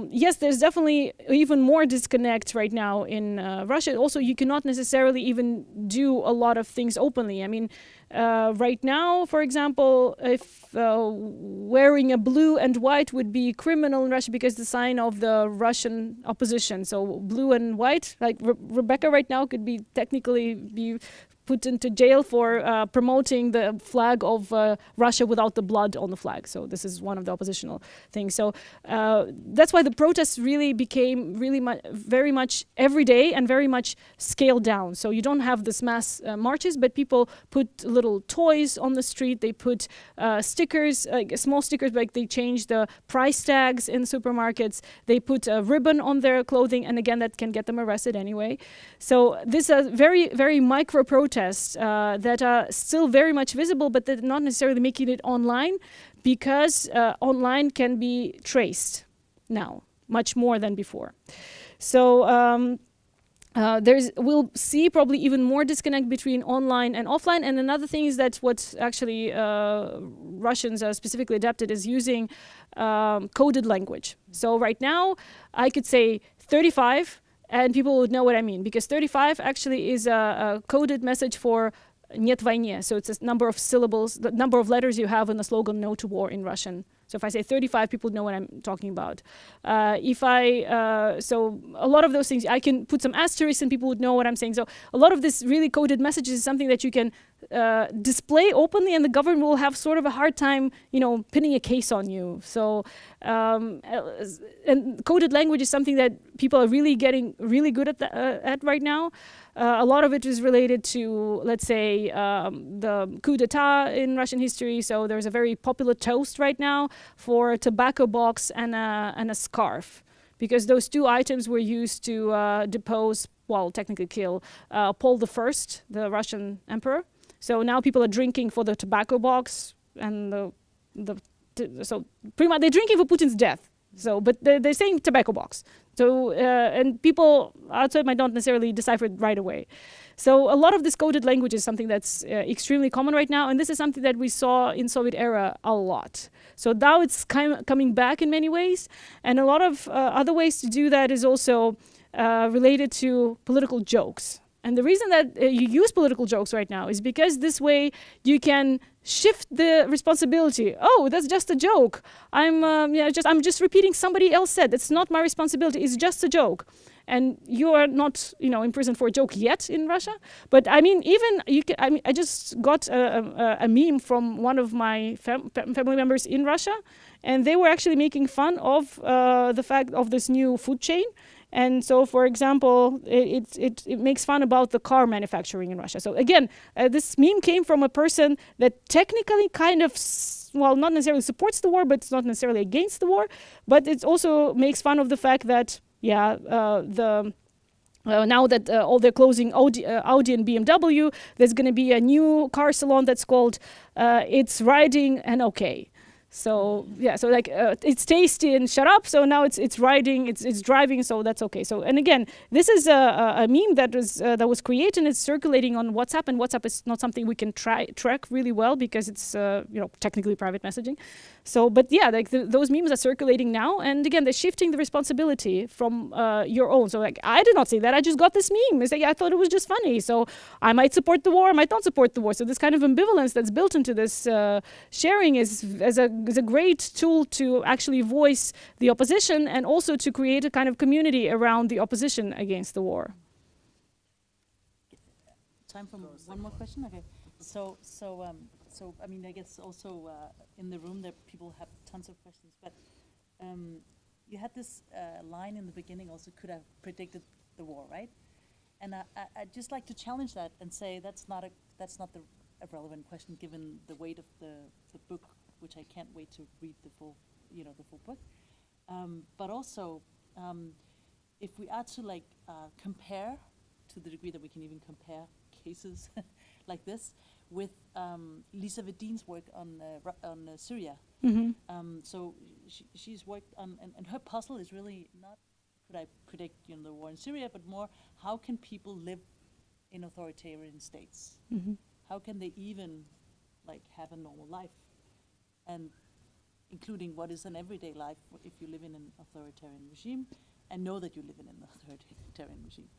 yes, there's definitely even more disconnect right now in Russia. Also, you cannot necessarily even do a lot of things openly. I mean, right now, for example, if wearing a blue and white would be criminal in Russia because the sign of the Russian opposition. So blue and white, like Rebecca right now could be technically be put into jail for promoting the flag of Russia without the blood on the flag. So this is one of the oppositional things. So that's why the protests really became very much every day and very much scaled down. So you don't have this mass marches, but people put little toys on the street. They put stickers, like small stickers, like they change the price tags in supermarkets. They put a ribbon on their clothing, and again, that can get them arrested anyway. So this is very, very micro protests that are still very much visible, but they're not necessarily making it online because online can be traced now much more than before. So we'll see probably even more disconnect between online and offline. And another thing is that what actually Russians specifically adapted is using coded language. So right now I could say 35 and people would know what I mean, because 35 actually is a coded message for "Нет войне." So it's a number of syllables, the number of letters you have in the slogan "No to War" in Russian. So if I say 35, people know what I'm talking about. So a lot of those things, I can put some asterisks and people would know what I'm saying. So a lot of this really coded messages is something that you can display openly, and the government will have sort of a hard time, pinning a case on you. So, and coded language is something that people are really getting really good at right now. A lot of it is related to, let's say, the coup d'etat in Russian history. So there's a very popular toast right now for a tobacco box and a scarf, because those two items were used to depose, well, technically kill, Paul I, the Russian emperor. So now people are drinking for the tobacco box, and so pretty much they're drinking for Putin's death. So, but they're saying tobacco box. So, and people outside might not necessarily decipher it right away. So a lot of this coded language is something that's extremely common right now, and this is something that we saw in Soviet era a lot. So now it's coming back in many ways, and a lot of other ways to do that is also related to political jokes. And the reason that you use political jokes right now is because this way you can shift the responsibility. Oh, that's just a joke. I'm just repeating somebody else said. It's not my responsibility. It's just a joke. And you are not, in prison for a joke yet in Russia. But I mean, even you can. I mean, I just got a meme from one of my family members in Russia, and they were actually making fun of the fact of this new food chain. And so, for example, it makes fun about the car manufacturing in Russia. So again, this meme came from a person that technically kind of, not necessarily supports the war, but it's not necessarily against the war. But it also makes fun of the fact that, now that all they're closing Audi and BMW, there's going to be a new car salon that's called It's Riding and Okay. So so like it's tasty and shut up. So now it's riding, it's driving. So that's okay. So, and again, this is a meme that was created and it's circulating on WhatsApp. And WhatsApp is not something we can track really well because it's technically private messaging. So, but yeah, like those memes are circulating now. And again, they're shifting the responsibility from your own. So like I did not say that. I just got this meme. It's like I thought it was just funny. So I might support the war, I might not support the war. So this kind of ambivalence that's built into this sharing is a great tool to actually voice the opposition and also to create a kind of community around the opposition against the war. Time for one more question? Okay. So I mean, I guess also in the room there people have tons of questions, but you had this line in the beginning also, could have predicted the war, right? And I'd just like to challenge that and say that's not a relevant question given the weight of the book, which I can't wait to read the full book. But also, if we are to compare to the degree that we can even compare cases like this with Elizaveta's work on Syria. Mm-hmm. So she's worked on, and her puzzle is really not could I predict the war in Syria, but more how can people live in authoritarian states? Mm-hmm. How can they even have a normal life? And including what is an everyday life if you live in an authoritarian regime and know that you live in an authoritarian regime.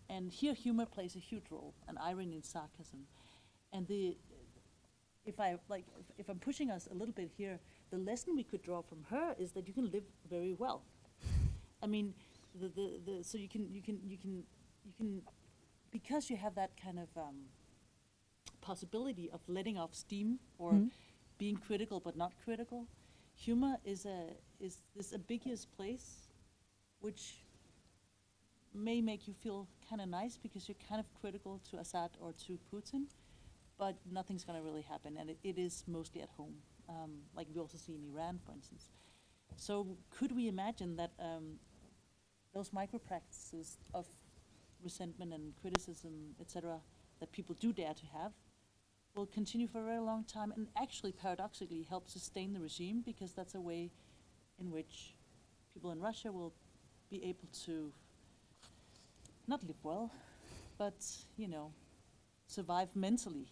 And here humor plays a huge role, and irony and sarcasm. And if I'm pushing us a little bit here, the lesson we could draw from her is that you can live very well. I mean, so you can because you have that kind of possibility of letting off steam or being critical but not critical. Humor is this ambiguous place which may make you feel kind of nice because you're kind of critical to Assad or to Putin, but nothing's going to really happen, and it is mostly at home, like we also see in Iran, for instance. So could we imagine that those micro-practices of resentment and criticism, etc., that people do dare to have, will continue for a very long time and actually paradoxically help sustain the regime, because that's a way in which people in Russia will be able to not live well, but, survive mentally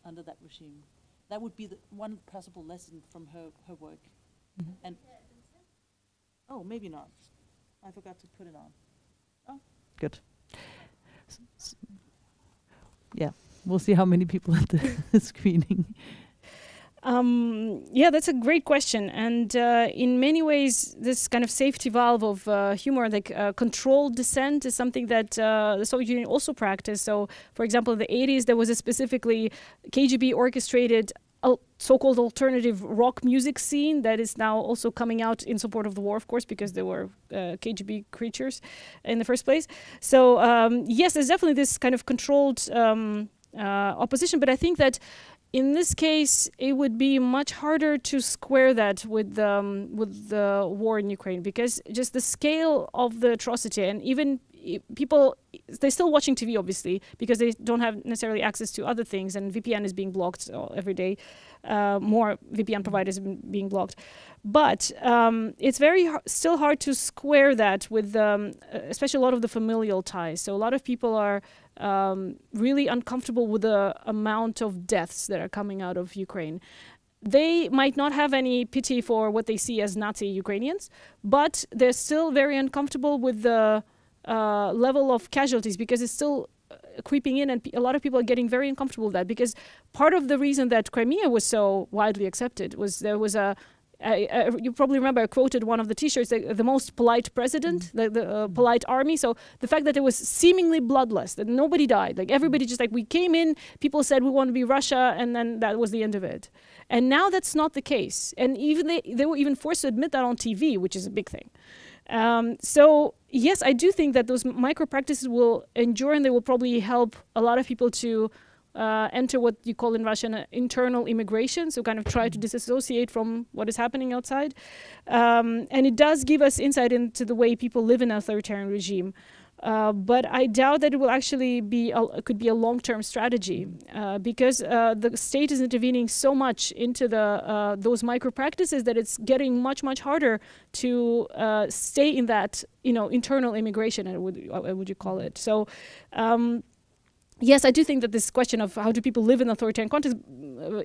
under that regime. That would be the one possible lesson from her work. Mm-hmm. And oh, maybe not. I forgot to put it on. Oh. Good. Yeah. We'll see how many people at the screening. Yeah, that's a great question. And in many ways, this kind of safety valve of humor, like controlled dissent, is something that the Soviet Union also practiced. So, for example, in the 80s, there was a specifically KGB orchestrated so-called alternative rock music scene that is now also coming out in support of the war, of course, because there were KGB creatures in the first place. So, yes, there's definitely this kind of controlled opposition, but I think that in this case, it would be much harder to square that with the war in Ukraine, because just the scale of the atrocity, and even people, they're still watching TV, obviously, because they don't have necessarily access to other things, and VPN is being blocked every day. More VPN providers are being blocked. But it's still hard to square that with especially a lot of the familial ties. So a lot of people are really uncomfortable with the amount of deaths that are coming out of Ukraine. They might not have any pity for what they see as Nazi Ukrainians, but they're still very uncomfortable with the level of casualties, because it's still creeping in, and a lot of people are getting very uncomfortable with that, because part of the reason that Crimea was so widely accepted was there was you probably remember I quoted one of the T-shirts, the most polite president, the polite army. So the fact that it was seemingly bloodless, that nobody died, like everybody just like, we came in, people said we want to be Russia, and then that was the end of it. And now that's not the case. And even they were even forced to admit that on TV, which is a big thing. So yes, I do think that those micro practices will endure, and they will probably help a lot of people to enter what you call in Russian internal immigration, so kind of try to disassociate from what is happening outside. And it does give us insight into the way people live in an authoritarian regime. But I doubt that it will actually could be a long-term strategy, because the state is intervening so much into those micro practices that it's getting much, much harder to stay in that, internal immigration, would you call it? So. Yes, I do think that this question of how do people live in authoritarian context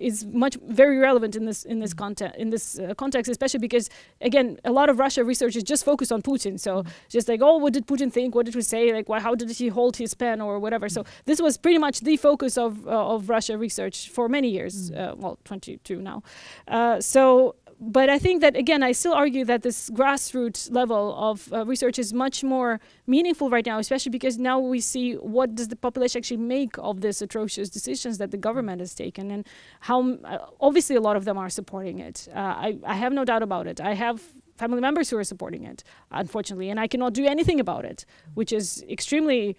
is very relevant in this context, especially because, again, a lot of Russia research is just focused on Putin. So just like, what did Putin think? What did he say? Like, how did he hold his pen or whatever? So this was pretty much the focus of Russia research for many years. 22 now. But I think that, again, I still argue that this grassroots level of research is much more meaningful right now, especially because now we see what does the population actually make of these atrocious decisions that the government has taken, and how obviously a lot of them are supporting it. I have no doubt about it. I have family members who are supporting it, unfortunately, and I cannot do anything about it, which is extremely,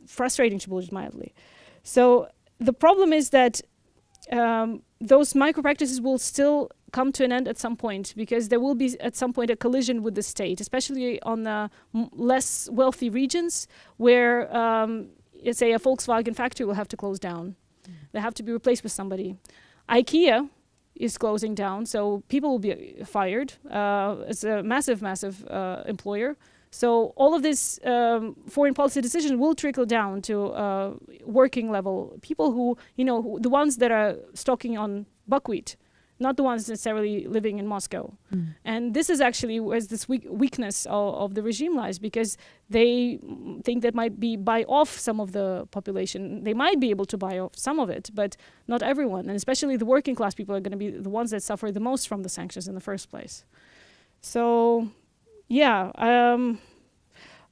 frustrating, to put it mildly. So the problem is that those micro practices will still come to an end at some point, because there will be at some point a collision with the state, especially on the less wealthy regions where, say, a Volkswagen factory will have to close down. They have to be replaced with somebody. IKEA is closing down, so people will be fired. It's a massive, massive employer. So all of this foreign policy decision will trickle down to working level people who, the ones that are stocking on buckwheat, not the ones necessarily living in Moscow. And this is actually where this weakness of the regime lies, because they think that might buy off some of the population. They might be able to buy off some of it, but not everyone. And especially the working class people are going to be the ones that suffer the most from the sanctions in the first place. So... yeah,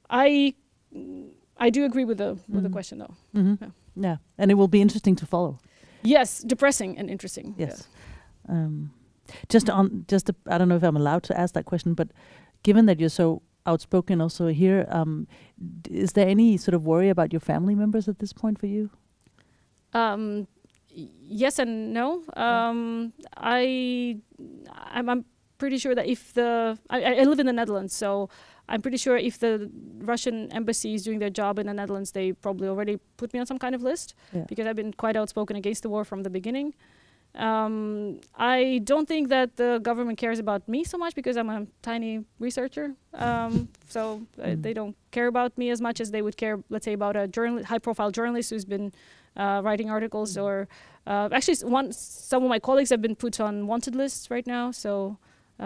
I do agree with the question, though. Yeah, and it will be interesting to follow. Yes, depressing and interesting. Yes. Yeah. I don't know if I'm allowed to ask that question, but given that you're so outspoken also here, is there any sort of worry about your family members at this point for you? Yes and no. I'm pretty sure that if I live in the Netherlands, so I'm pretty sure if the Russian embassy is doing their job in the Netherlands, they probably already put me on some kind of list, because I've been quite outspoken against the war from the beginning. I don't think that the government cares about me so much, because I'm a tiny researcher. They don't care about me as much as they would care, let's say, about a high-profile journalist who's been writing articles, or actually some of my colleagues have been put on wanted lists right now. So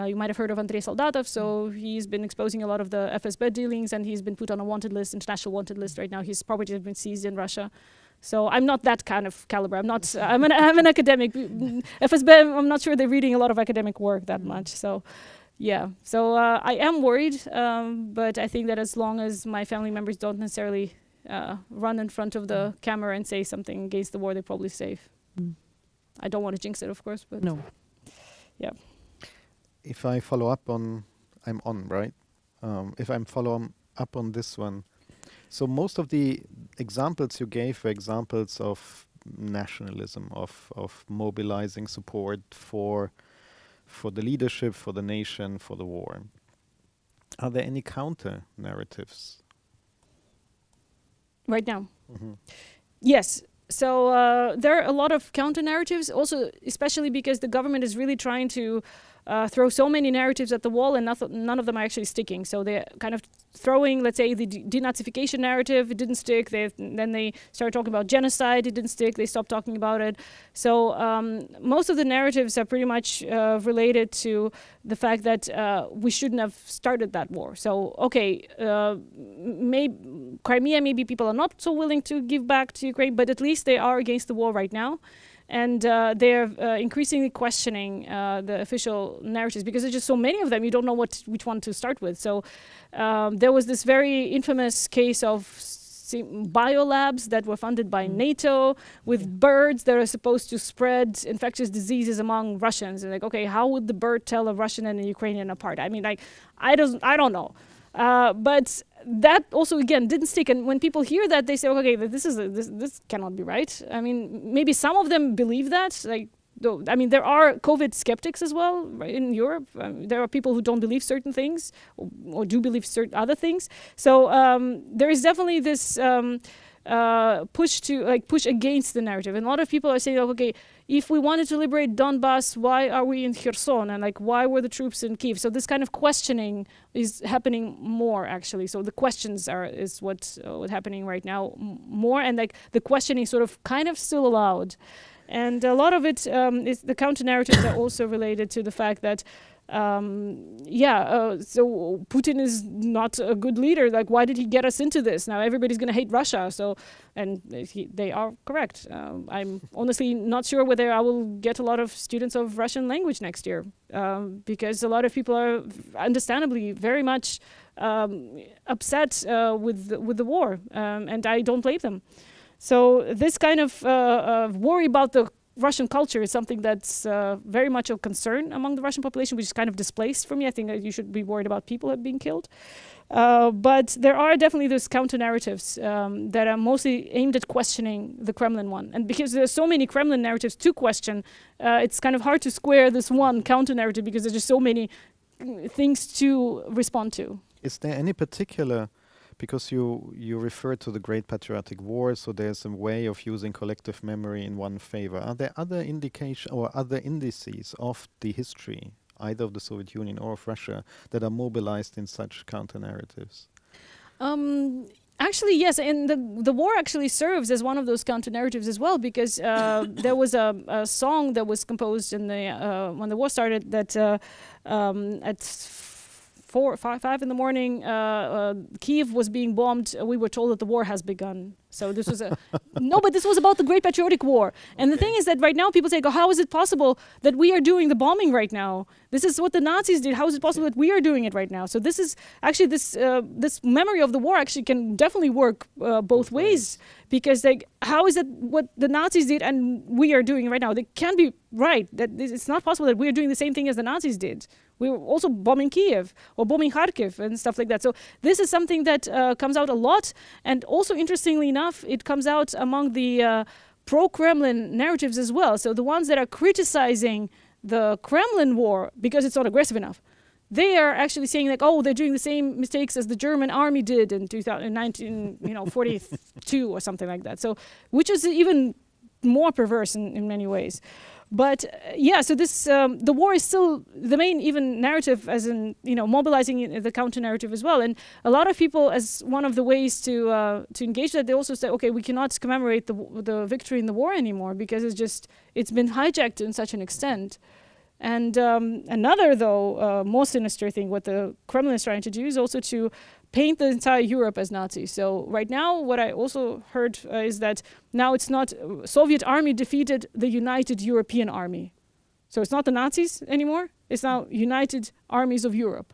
you might have heard of Andrei Soldatov. So he's been exposing a lot of the FSB dealings, and he's been put on a wanted list, international wanted list right now. His property has been seized in Russia. So I'm not that kind of caliber. I'm not. I'm an academic. FSB. I'm not sure they're reading a lot of academic work that much. So, yeah. So I am worried, but I think that as long as my family members don't necessarily run in front of the camera and say something against the war, they're probably safe. I don't want to jinx it, of course, but No. Yeah. If I follow up on, I'm on, right? If I'm follow up on this one, so most of the examples you gave were examples of nationalism, of mobilizing support for the leadership, for the nation, for the war. Are there any counter narratives? Right now. Yes. So there are a lot of counter narratives, also especially because the government is really trying to throw so many narratives at the wall, and none of them are actually sticking. So they're kind of throwing, let's say, the denazification narrative. It didn't stick. Then they started talking about genocide. It didn't stick. They stopped talking about it. So most of the narratives are pretty much related to the fact that we shouldn't have started that war. So, okay, Crimea, maybe people are not so willing to give back to Ukraine, but at least they are against the war right now. And they're increasingly questioning the official narratives because there's just so many of them. You don't know which one to start with. So there was this very infamous case of biolabs that were funded by NATO with birds that are supposed to spread infectious diseases among Russians. And like, okay, how would the bird tell a Russian and a Ukrainian apart? I mean, like, I don't know. But that also, again, didn't stick. And when people hear that, they say, okay, this cannot be right. I mean, maybe some of them believe that. Like, I mean, there are COVID skeptics as well, right, in Europe. There are people who don't believe certain things or do believe certain other things. So there is definitely this push against the narrative. And a lot of people are saying, okay, if we wanted to liberate Donbass, why are we in Kherson? And like, why were the troops in Kiev? So this kind of questioning is happening more, actually. So the questions is what's happening right now more. And like the questioning sort of kind of still allowed. And a lot of it is the counter narratives are also related to the fact that so Putin is not a good leader. Like, why did he get us into this? Now everybody's going to hate Russia. So, and they are correct. I'm honestly not sure whether I will get a lot of students of Russian language next year, because a lot of people are understandably very much upset with the war, and I don't blame them. So this kind of worry about the Russian culture is something that's very much a concern among the Russian population, which is kind of displaced for me. I think that you should be worried about people being killed. But there are definitely those counter-narratives that are mostly aimed at questioning the Kremlin one. And because there's so many Kremlin narratives to question, it's kind of hard to square this one counter-narrative because there's just so many things to respond to. Is there any particular... Because you refer to the Great Patriotic War, so there's a way of using collective memory in one favor. Are there other indication or other indices of the history, either of the Soviet Union or of Russia, that are mobilized in such counter-narratives? Actually, yes, and the war actually serves as one of those counter-narratives as well, because there was a song that was composed in the when the war started that at 4 or 5 in the morning, Kiev was being bombed. We were told that the war has begun. So this was but this was about the Great Patriotic War. And the thing is that right now people say, how is it possible that we are doing the bombing right now? This is what the Nazis did. How is it possible that we are doing it right now? So this is actually this memory of the war actually can definitely work both ways. Because how is it what the Nazis did and we are doing right now? They can't be right. That it's not possible that we are doing the same thing as the Nazis did. We were also bombing Kiev or bombing Kharkiv and stuff like that. So this is something that comes out a lot. And also, interestingly enough, it comes out among the pro-Kremlin narratives as well. So the ones that are criticizing the Kremlin war because it's not aggressive enough, they are actually saying like, they're doing the same mistakes as the German army did in 1942 or something like that. So, which is even more perverse in many ways. But so this the war is still the main even narrative, as in mobilizing the counter narrative as well. And a lot of people, as one of the ways to engage that, they also say, okay, we cannot commemorate the victory in the war anymore because it's been hijacked in such an extent. And another, though, more sinister thing, what the Kremlin is trying to do is also to paint the entire Europe as Nazis. So right now, what I also heard is that now it's not Soviet army defeated the United European Army. So it's not the Nazis anymore. It's now United Armies of Europe.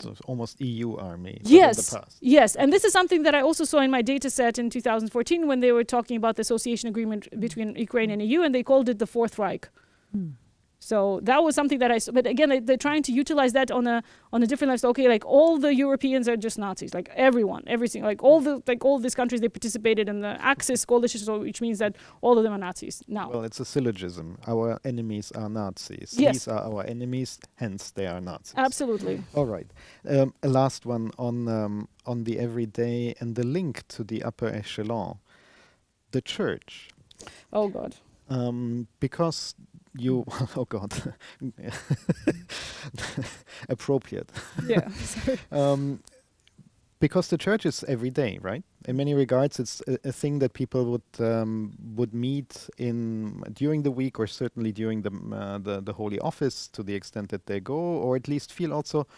So it's almost EU army. Yes, in the past. yes. And this is something that I also saw in my data set in 2014 when they were talking about the association agreement between Ukraine and EU, and they called it the Fourth Reich. So that was something that I saw. But again, they're trying to utilize that on a different level. So, okay, like all the Europeans are just Nazis, like everyone, everything, like all these countries, they participated in the Axis coalition, so which means that all of them are Nazis now. Well, it's a syllogism. Our enemies are Nazis. Yes. These are our enemies, hence they are Nazis. Absolutely. All right. A last one on the everyday and the link to the upper echelon, the church. Oh God. Because you, oh God, appropriate. Yeah. Because the church is every day, right? In many regards, it's a thing that people would meet in during the week, or certainly during the Holy Office, to the extent that they go, or at least feel also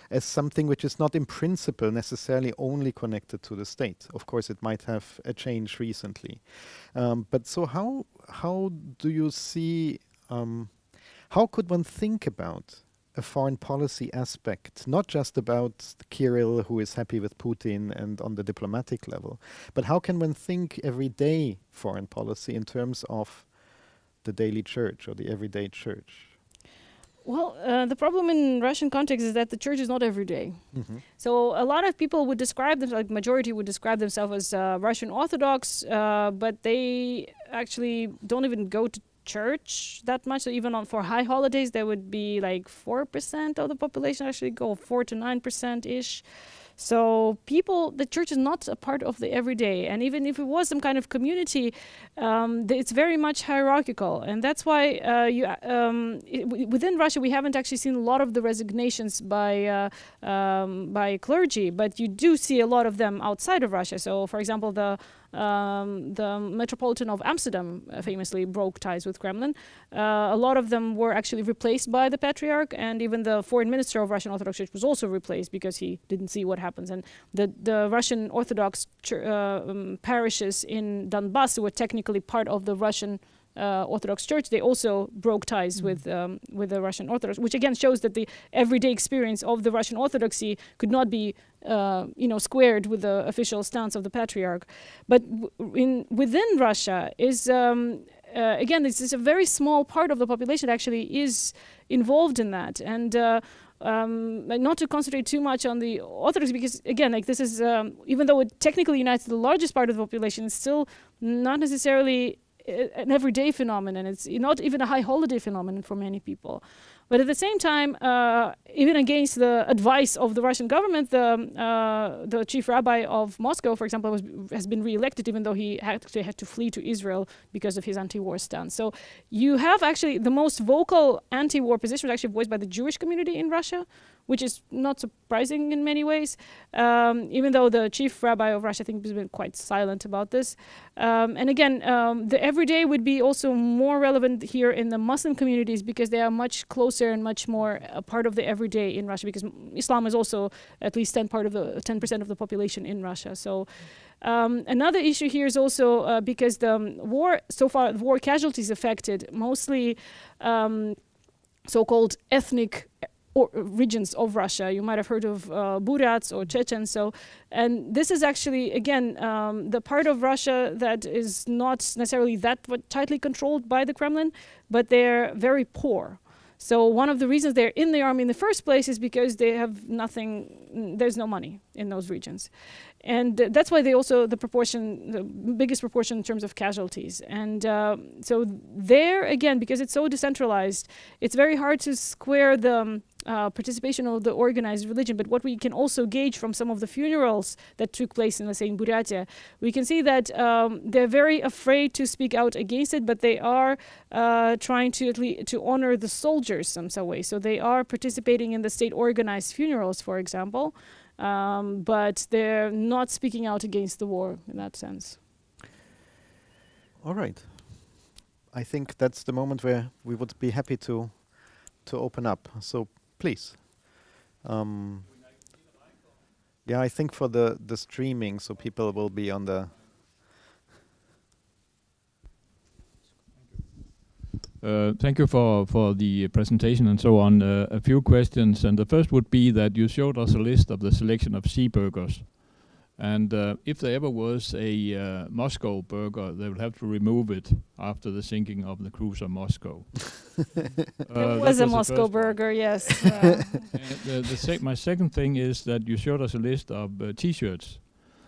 as something which is not in principle necessarily only connected to the state. Of course, it might have a change recently, but so how do you see? How could one think about a foreign policy aspect, not just about Kirill, who is happy with Putin and on the diplomatic level, but how can one think everyday foreign policy in terms of the daily church or the everyday church? Well, the problem in Russian context is that the church is not everyday. Mm-hmm. So a lot of people would describe them, like majority would describe themselves as Russian Orthodox, but they actually don't even go to church that much. So even for high holidays, there would be like 4% of the population actually go, 4 to 9% ish. So the church is not a part of the everyday. And even if it was some kind of community, it's very much hierarchical. And that's why within Russia, we haven't actually seen a lot of the resignations by clergy, but you do see a lot of them outside of Russia. So, for example, the Metropolitan of Amsterdam famously broke ties with Kremlin. A lot of them were actually replaced by the Patriarch, and even the foreign minister of Russian Orthodox Church was also replaced because he didn't see what happens. And the Russian Orthodox parishes in Donbass were technically part of the Russian Orthodox Church. They also broke ties with the Russian Orthodox, which again shows that the everyday experience of the Russian Orthodoxy could not be squared with the official stance of the Patriarch. But within Russia is again, this is a very small part of the population that actually is involved in that. And not to concentrate too much on the Orthodox, because again, like this is even though it technically unites the largest part of the population, it's still not necessarily an everyday phenomenon. It's not even a high holiday phenomenon for many people. But at the same time, even against the advice of the Russian government, the chief rabbi of Moscow, for example, has been re-elected, even though he actually had to flee to Israel because of his anti-war stance. So you have actually the most vocal anti-war position was actually voiced by the Jewish community in Russia, which is not surprising in many ways, even though the chief rabbi of Russia, I think, has been quite silent about this. And again, the everyday would be also more relevant here in the Muslim communities because they are much closer and much more a part of the everyday in Russia, because Islam is also at least 10% of the population in Russia. So another issue here is also because the war casualties affected mostly so-called ethnic regions of Russia. You might have heard of Buryats or Chechens. And this is actually, again, the part of Russia that is not necessarily that tightly controlled by the Kremlin, but they're very poor. So one of the reasons they're in the army in the first place is because they have nothing, there's no money in those regions. And that's why they also, the biggest proportion in terms of casualties. And so there, again, because it's so decentralized, it's very hard to square the participation of the organized religion. But what we can also gauge from some of the funerals that took place in, let's say, in Buryatia, we can see that they're very afraid to speak out against it, but they are trying to honor the soldiers in some way. So they are participating in the state-organized funerals, for example, but they're not speaking out against the war in that sense. All right. I think that's the moment where we would be happy to open up. So please. Yeah, I think for the streaming, so people will be on the. Thank you for the presentation and so on. A few questions, and the first would be that you showed us a list of the selection of sea burgers. And if there ever was a Moscow burger, they would have to remove it after the sinking of the cruiser Moscow. There was a Moscow burger, yes. My second thing is that you showed us a list of T-shirts.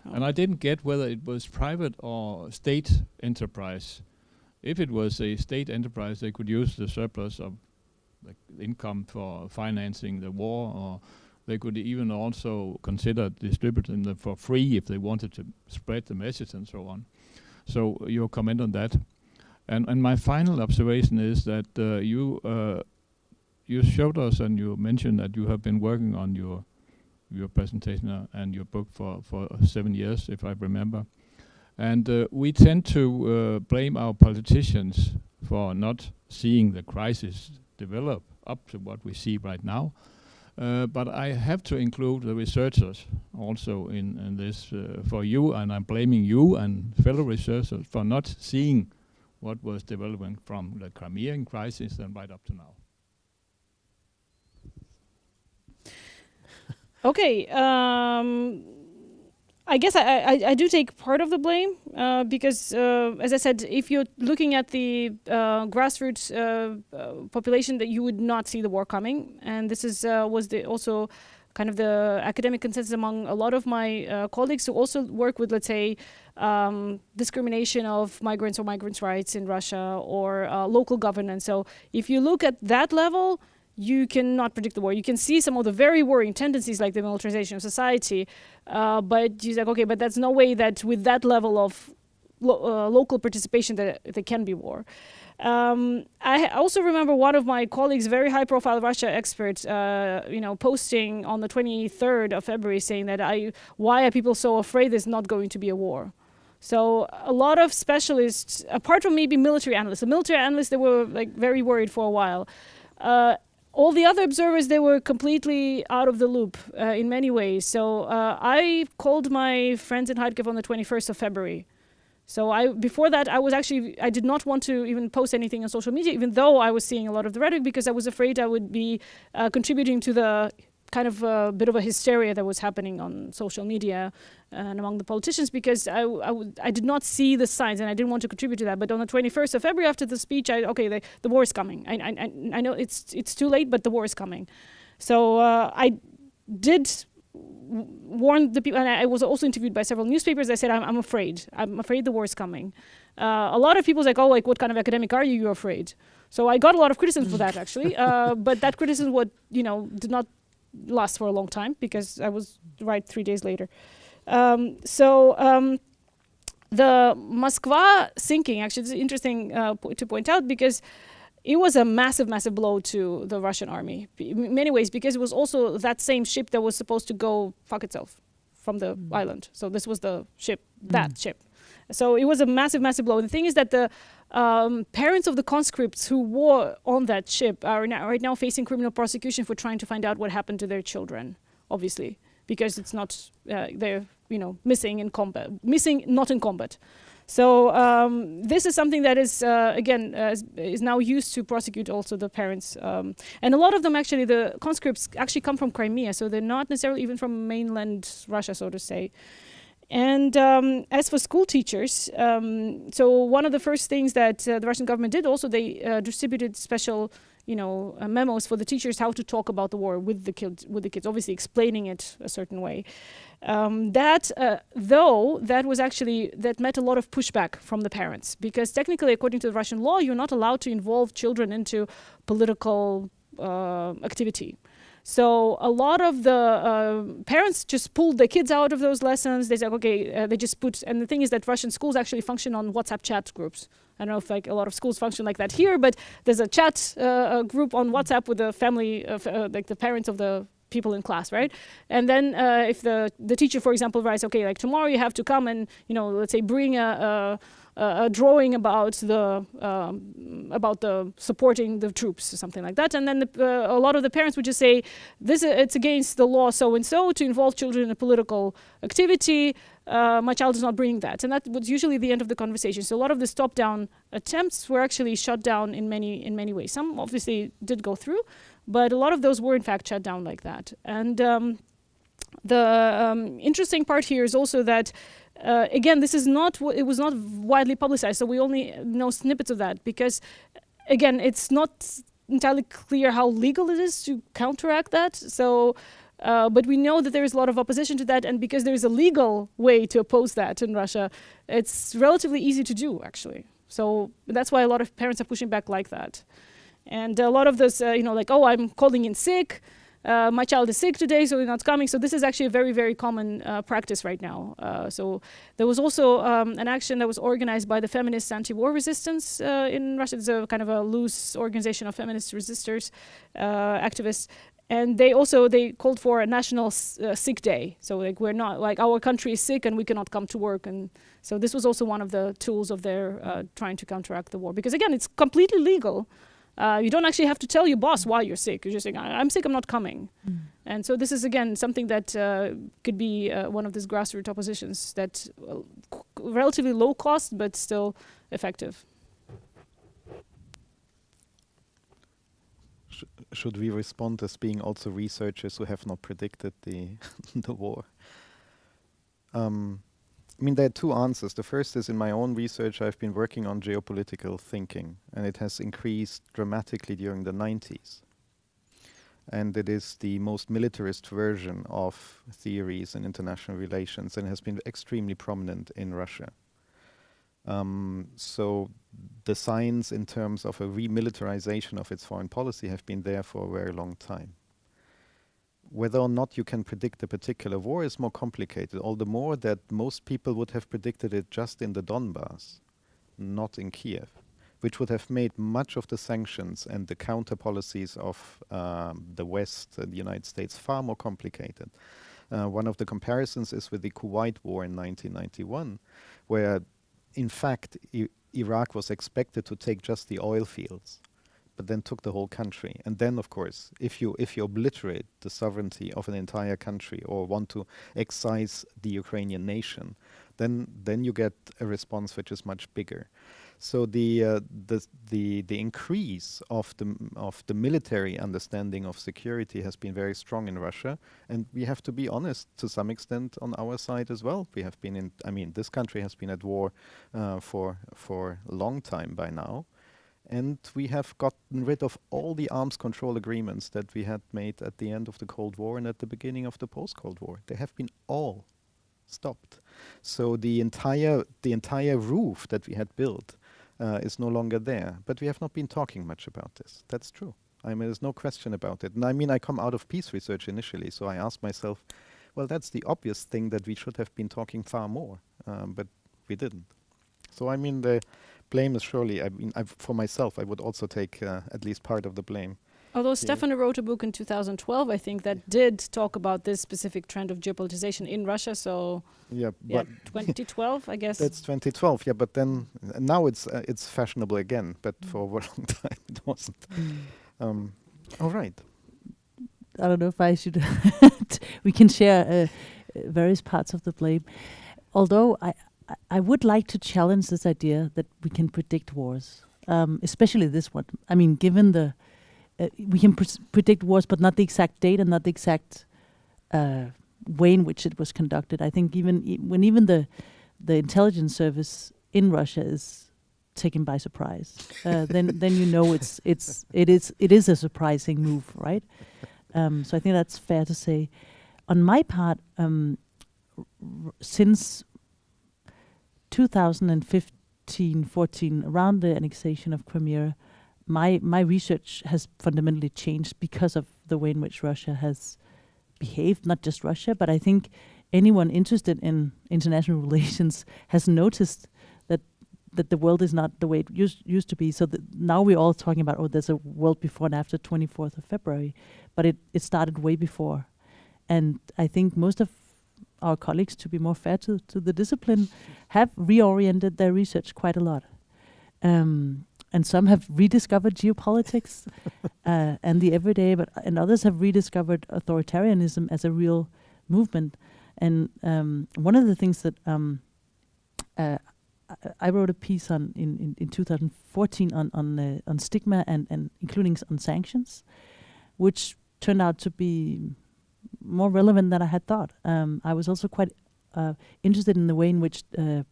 And I didn't get whether it was private or state enterprise. If it was a state enterprise, they could use the surplus of income for financing the war, or they could even also consider distributing them for free if they wanted to spread the message and so on. So your comment on that. And my final observation is that you showed us and you mentioned that you have been working on your presentation and your book for 7 years, if I remember. And we tend to blame our politicians for not seeing the crisis develop up to what we see right now. But I have to include the researchers also in this for you, and I'm blaming you and fellow researchers for not seeing what was developing from the Crimean crisis and right up to now. Okay. I guess I do take part of the blame because, as I said, if you're looking at the grassroots population, that you would not see the war coming, and this is was also kind of the academic consensus among a lot of my colleagues who also work with, let's say, discrimination of migrants or migrants' rights in Russia or local governance. So if you look at that level, you cannot predict the war. You can see some of the very worrying tendencies like the militarization of society, but you're like, okay, but that's no way that with that level of local participation that there can be war. I also remember one of my colleagues, very high-profile Russia expert, posting on the 23rd of February saying that why are people so afraid there's not going to be a war? So a lot of specialists, apart from maybe military analysts, they were like very worried for a while. All the other observers, they were completely out of the loop in many ways. So I called my friends in Kharkiv on the 21st of February. So before that, I did not want to even post anything on social media, even though I was seeing a lot of the rhetoric, because I was afraid I would be contributing to the kind of a bit of a hysteria that was happening on social media and among the politicians, because I did not see the signs and I didn't want to contribute to that. But on the 21st of February, after the speech, the war is coming. I know it's too late, but the war is coming. So I did warn the people, and I was also interviewed by several newspapers. I said, I'm afraid the war is coming. A lot of people was like, what kind of academic are you? You're afraid. So I got a lot of criticism for that, actually. But that criticism did not last for a long time, because I was right 3 days later. The Moskva sinking, actually, it's interesting to point out, because it was a massive, massive blow to the Russian army in many ways, because it was also that same ship that was supposed to go fuck itself from the island. So this was the ship, that ship. So it was a massive, massive blow. And the thing is that the parents of the conscripts who were on that ship are right now facing criminal prosecution for trying to find out what happened to their children, obviously, because it's not, they're missing in combat, not in combat. So this is something that is, is now used to prosecute also the parents. And a lot of them, actually, the conscripts actually come from Crimea, so they're not necessarily even from mainland Russia, so to say. And as for school teachers, so one of the first things that the Russian government did also, they distributed special memos for the teachers how to talk about the war with the kids, obviously explaining it a certain way. That met a lot of pushback from the parents, because technically, according to the Russian law, you're not allowed to involve children into political activity. So a lot of the parents just pulled the kids out of those lessons. They said, okay, they just put, and the thing is that Russian schools actually function on WhatsApp chat groups. I don't know if a lot of schools function like that here, but there's a chat group on WhatsApp with the family, the parents of the people in class, right? And then if the teacher, for example, writes, okay, like tomorrow you have to come and, let's say bring a drawing about the supporting the troops or something like that, and then a lot of the parents would just say, it's against the law so and so to involve children in a political activity. My child is not bringing that, and that was usually the end of the conversation. So a lot of these top-down attempts were actually shut down in many ways. Some obviously did go through, but a lot of those were in fact shut down like that. And the interesting part here is also that. Again, this is not it was not widely publicized, so we only know snippets of that because, again, it's not entirely clear how legal it is to counteract that. So, but we know that there is a lot of opposition to that, and because there is a legal way to oppose that in Russia, it's relatively easy to do, actually. So that's why a lot of parents are pushing back like that, and a lot of this, like, oh, I'm calling in sick. My child is sick today, so he's not coming. So this is actually a very, very common practice right now. So there was also an action that was organized by the Feminist anti-war resistance in Russia. It's a kind of a loose organization of feminist resistors, activists. And they called for a national sick day. So like we're not, like our country is sick and we cannot come to work. And so this was also one of the tools of their trying to counteract the war. Because again, it's completely legal. You don't actually have to tell your boss why you're sick. You're just saying, I'm sick, I'm not coming. And so this is, again, something that could be one of these grassroots oppositions that's relatively low cost, but still effective. Should we respond as being also researchers who have not predicted the the war? I mean, there are two answers. The first is in my own research, I've been working on geopolitical thinking, and it has increased dramatically during the 90s. And it is the most militarist version of theories in international relations and has been extremely prominent in Russia. So the signs in terms of a remilitarization of its foreign policy have been there for a very long time. Whether or not you can predict a particular war is more complicated, all the more that most people would have predicted it just in the Donbass, not in Kiev, which would have made much of the sanctions and the counter policies of the West, the United States, far more complicated. One of the comparisons is with the Kuwait War in 1991, where in fact Iraq was expected to take just the oil fields, but then took the whole country. And then, of course, if you obliterate the sovereignty of an entire country or want to excise the Ukrainian nation, then you get a response which is much bigger. So the increase of the military understanding of security has been very strong in Russia, and we have to be honest to some extent on our side as well. We have been this country has been at war for a long time by now. And we have gotten rid of all the arms control agreements that we had made at the end of the Cold War and at the beginning of the post-Cold War. They have been all stopped. So the entire roof that we had built is no longer there. But we have not been talking much about this. That's true. I mean, there's no question about it. And I mean, I come out of peace research initially, so I asked myself, well, that's the obvious thing that we should have been talking far more, but we didn't. So I mean, the blame is surely, for myself, I would also take at least part of the blame. Although Stefan wrote a book in 2012, I think, that did talk about this specific trend of geopolitization in Russia. So, yeah, 2012, I guess. That's 2012, yeah. But then now it's fashionable again. But for a long time it wasn't. All right. I don't know if I should. We can share various parts of the blame. Although I would like to challenge this idea that we can predict wars, especially this one. I mean, given the we can predict wars, but not the exact date and not the exact way in which it was conducted. I think when the intelligence service in Russia is taken by surprise, then you know it is a surprising move, right? So I think that's fair to say. On my part, since 2015-14, around the annexation of Crimea, my research has fundamentally changed because of the way in which Russia has behaved, not just Russia, but I think anyone interested in international relations has noticed that that the world is not the way it used to be. So now we're all talking about, oh, there's a world before and after 24th of February, but it started way before. And I think most of our colleagues, to be more fair to the discipline, have reoriented their research quite a lot. And some have rediscovered geopolitics and the everyday, and others have rediscovered authoritarianism as a real movement. And one of the things that I wrote a piece on in 2014 on stigma and including on sanctions, which turned out to be more relevant than I had thought. I was also quite interested in the way in which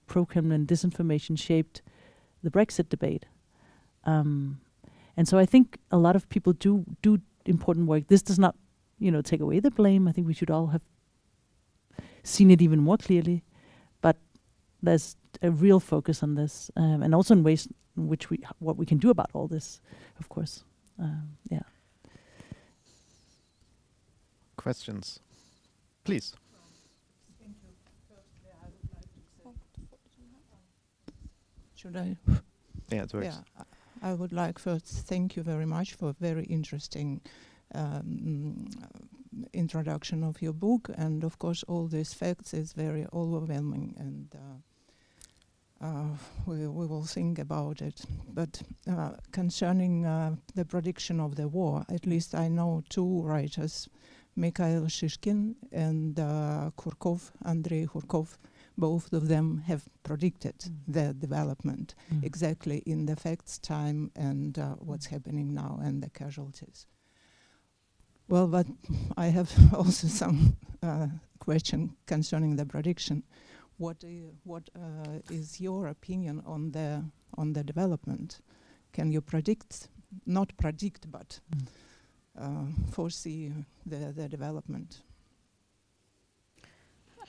pro-Kremlin disinformation shaped the Brexit debate. And so I think a lot of people do important work. This does not, take away the blame. I think we should all have seen it even more clearly. But there's a real focus on this, and also in ways in which what we can do about all this, of course. Yeah. Questions, please. Thank you. Firstly, I would like to say. Should I? Yeah, it works. Yeah, I would like first thank you very much for a very interesting introduction of your book, and of course all these facts is very overwhelming, and we will think about it. But concerning the prediction of the war, at least I know two writers, Mikhail Shishkin and Andrei Kurkov. Both of them have predicted the development exactly in the facts, time, and what's happening now, and the casualties. Well, but I have also some question concerning the prediction. What is your opinion on the development? Can you predict, not predict, but foresee the development?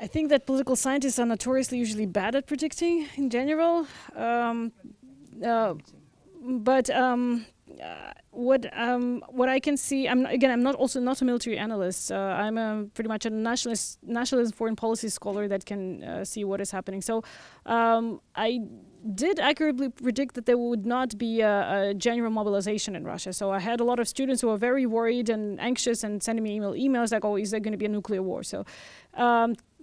I think that political scientists are notoriously usually bad at predicting in general. But what I can see, I'm not a military analyst. I'm pretty much a nationalist foreign policy scholar that can see what is happening. So I did accurately predict that there would not be a general mobilization in Russia. So I had a lot of students who were very worried and anxious and sending me emails like, oh, is there going to be a nuclear war? So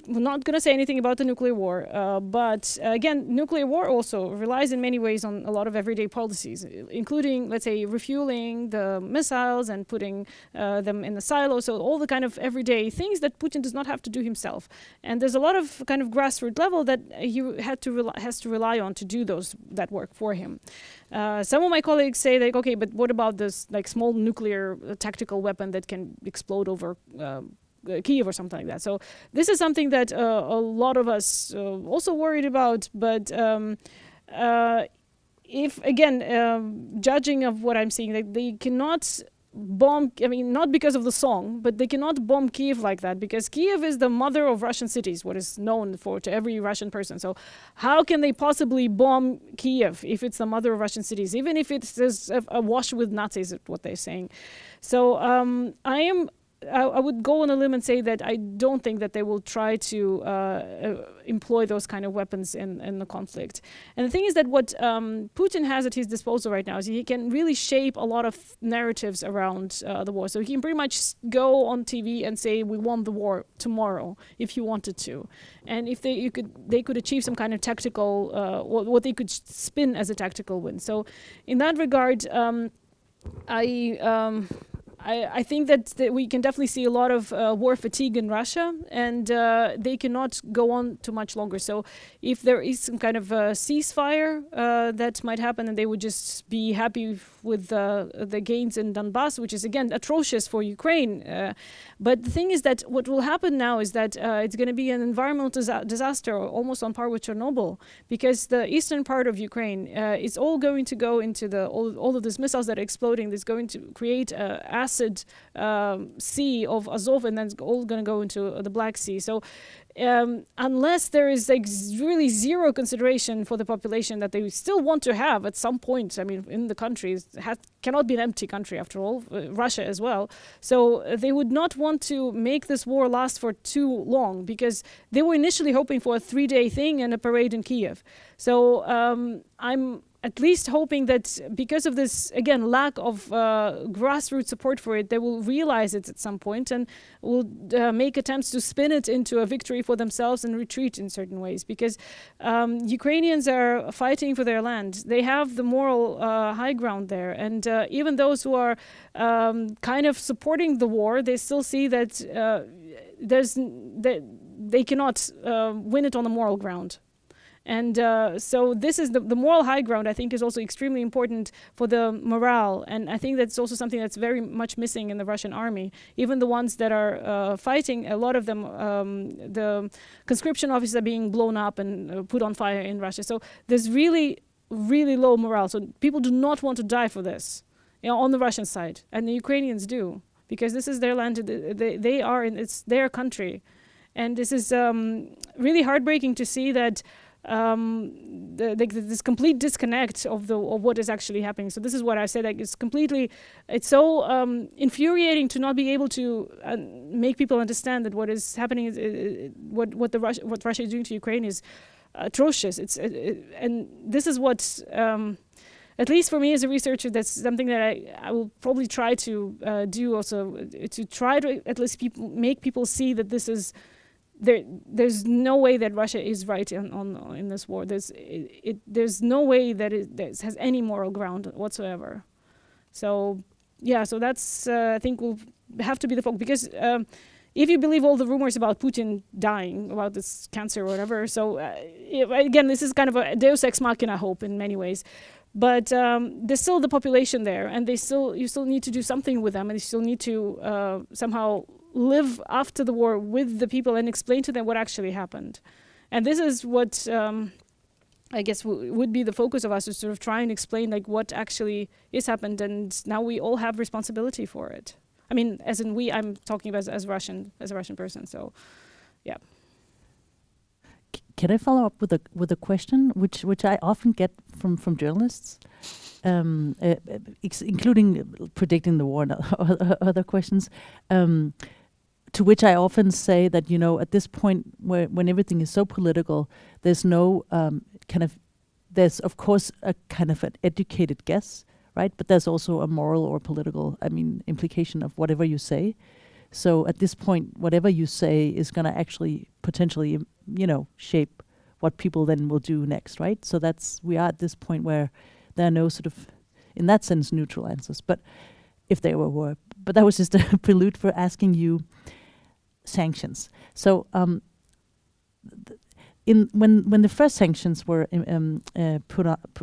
we're not going to say anything about the nuclear war, but again, nuclear war also relies in many ways on a lot of everyday policies, including, let's say, refueling the missiles and putting them in the silo. So all the kind of everyday things that Putin does not have to do himself. And there's a lot of kind of grassroots level that he has to rely on to do that work for him. Some of my colleagues say like, okay, but what about this like small nuclear tactical weapon that can explode over Kiev or something like that. So this is something that a lot of us also worried about. But if again, judging of what I'm seeing, that they cannot bomb, I mean, not because of the song, but they cannot bomb Kiev like that, because Kiev is the mother of Russian cities, what is known to every Russian person. So how can they possibly bomb Kiev if it's the mother of Russian cities, even if it's awash with Nazis, is what they're saying. So I would go on a limb and say that I don't think that they will try to employ those kind of weapons in the conflict. And the thing is that what Putin has at his disposal right now is he can really shape a lot of narratives around the war. So he can pretty much go on TV and say, we won the war tomorrow, if he wanted to. And if they could achieve some kind of tactical, what they could spin as a tactical win. So in that regard, I think that we can definitely see a lot of war fatigue in Russia, and they cannot go on too much longer. So if there is some kind of a ceasefire that might happen, and they would just be happy with the gains in Donbass, which is, again, atrocious for Ukraine. But the thing is that what will happen now is that it's going to be an environmental disaster, almost on par with Chernobyl, because the eastern part of Ukraine is all going to go into all of these missiles that are exploding. That's going to create placid sea of Azov, and then it's all going to go into the Black Sea. So unless there is like really zero consideration for the population that they still want to have at some point, I mean, in the country, cannot be an empty country after all, Russia as well. So they would not want to make this war last for too long, because they were initially hoping for a 3-day thing and a parade in Kiev. So I'm at least hoping that because of this, again, lack of grassroots support for it, they will realize it at some point and will make attempts to spin it into a victory for themselves and retreat in certain ways. Because Ukrainians are fighting for their land. They have the moral high ground there. And even those who are kind of supporting the war, they still see that they cannot win it on the moral ground. And so this is the moral high ground, I think, is also extremely important for the morale. And I think that's also something that's very much missing in the Russian army. Even the ones that are fighting, a lot of them, the conscription offices are being blown up and put on fire in Russia. So there's really, really low morale. So people do not want to die for this, on the Russian side. And the Ukrainians do, because this is their land. They are in, it's their country. And this is really heartbreaking to see that this complete disconnect of what is actually happening. So this is what I said, like it's so infuriating to not be able to make people understand that what is happening is what Russia is doing to Ukraine is atrocious. And this is what, at least for me as a researcher, that's something that I will probably try to do also, to try to at least make people see that this is there's no way that Russia is right in this war. There's no way that it has any moral ground whatsoever. So yeah, so that's I think will have to be the focus, because if you believe all the rumors about Putin dying, about this cancer or whatever, so again, this is kind of a Deus ex machina hope in many ways. But there's still the population there, and you still need to do something with them, and you still need to somehow live after the war with the people and explain to them what actually happened. And this is what I guess would be the focus of us, to sort of try and explain like what actually is happened, and now we all have responsibility for it. I mean, as in we, I'm talking about as a Russian person. So, yeah. Can I follow up with a question, which I often get from journalists, including predicting the war and other questions, to which I often say that, at this point when everything is so political, there's no there's of course a kind of an educated guess, right? But there's also a moral or political, implication of whatever you say. So at this point, whatever you say is going to actually potentially, shape what people then will do next, right? So we are at this point where there are no sort of, in that sense, neutral answers. But if there were, but that was just a prelude for asking you sanctions. So when the first sanctions were put up,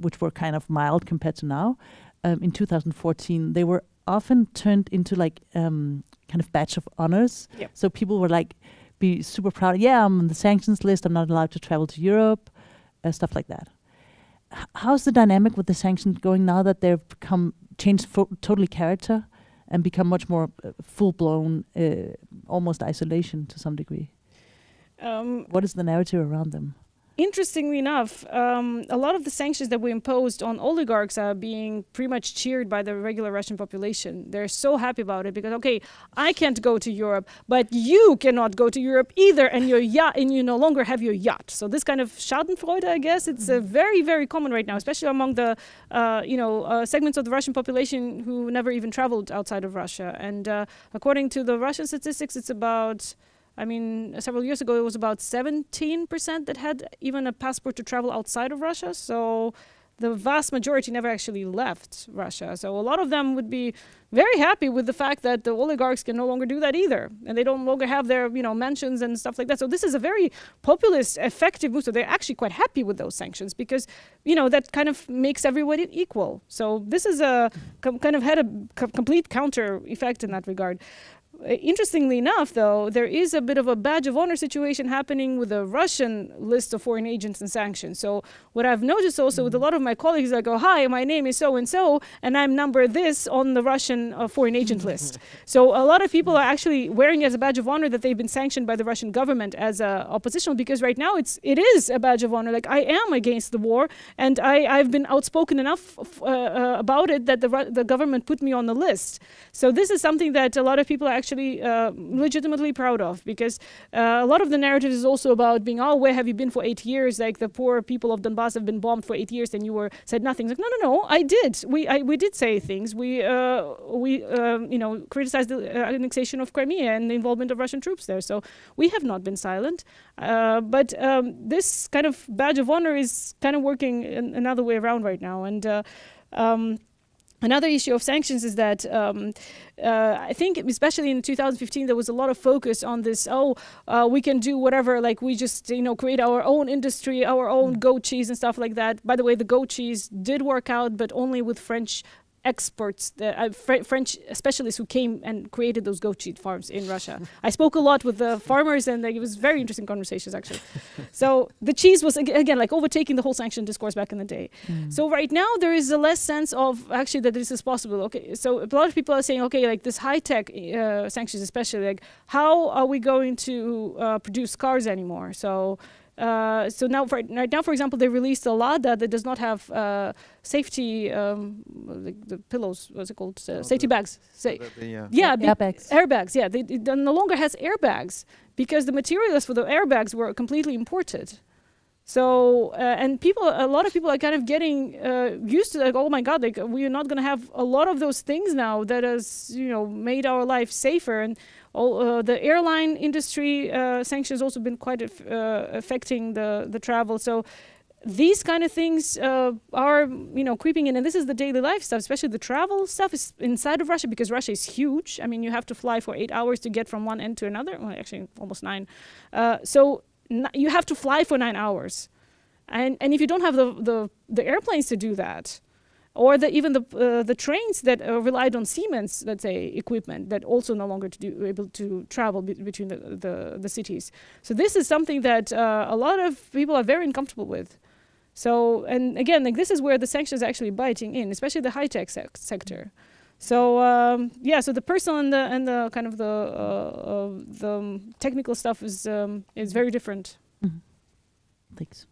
which were kind of mild compared to now, in 2014, they were often turned into like kind of badge of honors. Yep. So people were like, be super proud. Yeah, I'm on the sanctions list. I'm not allowed to travel to Europe, stuff like that. How's the dynamic with the sanctions going now that they've changed totally character and become much more full-blown, almost isolation to some degree? What is the narrative around them? Interestingly enough, a lot of the sanctions that we imposed on oligarchs are being pretty much cheered by the regular Russian population. They're so happy about it because, okay, I can't go to Europe, but you cannot go to Europe either, and you no longer have your yacht. So this kind of Schadenfreude, I guess, it's very, very common right now, especially among the segments of the Russian population who never even traveled outside of Russia. And according to the Russian statistics, it's about, several years ago, it was about 17% that had even a passport to travel outside of Russia. So the vast majority never actually left Russia. So a lot of them would be very happy with the fact that the oligarchs can no longer do that either. And they don't longer have their, mansions and stuff like that. So this is a very populist, effective move. So they're actually quite happy with those sanctions because, that kind of makes everybody equal. So this is kind of had a complete counter effect in that regard. Interestingly enough, though, there is a bit of a badge of honor situation happening with the Russian list of foreign agents and sanctions. So what I've noticed also with a lot of my colleagues, I go, hi, my name is so-and-so, and I'm number this on the Russian foreign agent list. So a lot of people are actually wearing as a badge of honor that they've been sanctioned by the Russian government as oppositional, because right now it is a badge of honor. Like, I am against the war, and I've been outspoken enough about it that the government put me on the list. So this is something that a lot of people are actually legitimately proud of, because a lot of the narrative is also about being, oh, where have you been for 8 years? Like, the poor people of Donbass have been bombed for 8 years, and you said nothing. It's like, no, I did. We did say things. We criticized the annexation of Crimea and the involvement of Russian troops there. So we have not been silent. But this kind of badge of honor is kind of working in another way around right now. And another issue of sanctions is that I think, especially in 2015, there was a lot of focus on this, we can do whatever, like, we just, create our own industry, our own goat cheese and stuff like that. By the way, the goat cheese did work out, but only with French experts, French specialists who came and created those goat cheese farms in Russia. I spoke a lot with the farmers, and it was very interesting conversations, actually. So the cheese was, again, like, overtaking the whole sanction discourse back in the day. So right now there is a less sense of actually that this is possible. Okay, so a lot of people are saying, okay, like, this high-tech sanctions, especially, like, how are we going to produce cars anymore? So now, right now, for example, they released a Lada that does not have safety, like the pillows, what's it called? Safety bags. Airbags. Airbags, yeah. It no longer has airbags because the materials for the airbags were completely imported. So, and a lot of people are kind of getting used to, like, oh my God, like, we are not going to have a lot of those things now that has, made our life safer. And all, the airline industry sanctions also been quite affecting the travel. So these kind of things are, creeping in. And this is the daily life stuff, especially the travel stuff is inside of Russia, because Russia is huge. I mean, you have to fly for 8 hours to get from one end to another. Well, actually, almost 9. So you have to fly for 9 hours, and if you don't have the airplanes to do that, or even the trains that relied on Siemens, let's say, equipment that also no longer able to travel between the cities. So this is something that a lot of people are very uncomfortable with. So, and again, like, this is where the sanctions are actually biting in, especially the high-tech sector. So so the personal and the kind of the technical stuff is very different. Mm-hmm. Thanks.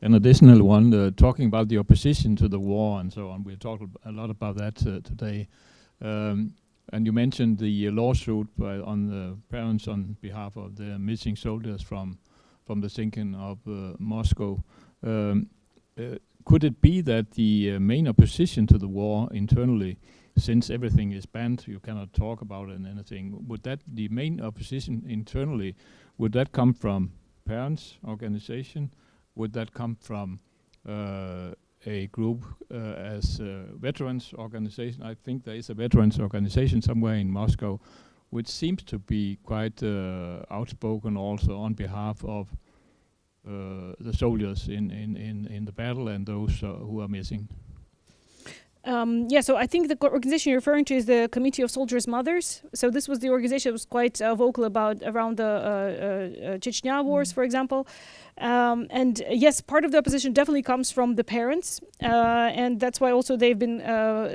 An additional one, talking about the opposition to the war and so on. We talked a lot about that today. And you mentioned the lawsuit on the parents on behalf of the missing soldiers from the sinking of Moscow. Could it be that the main opposition to the war internally, since everything is banned, you cannot talk about it and anything, would that the main opposition internally, would that come from parents' organization? Would that come from a group as veterans organization? I think there is a veterans organization somewhere in Moscow, which seems to be quite outspoken also on behalf of the soldiers in the battle and those who are missing. So I think the organization you're referring to is the Committee of Soldiers' Mothers. So this was the organization that was quite vocal around the Chechnya wars, for example. And yes, part of the opposition definitely comes from the parents. And that's why also they've been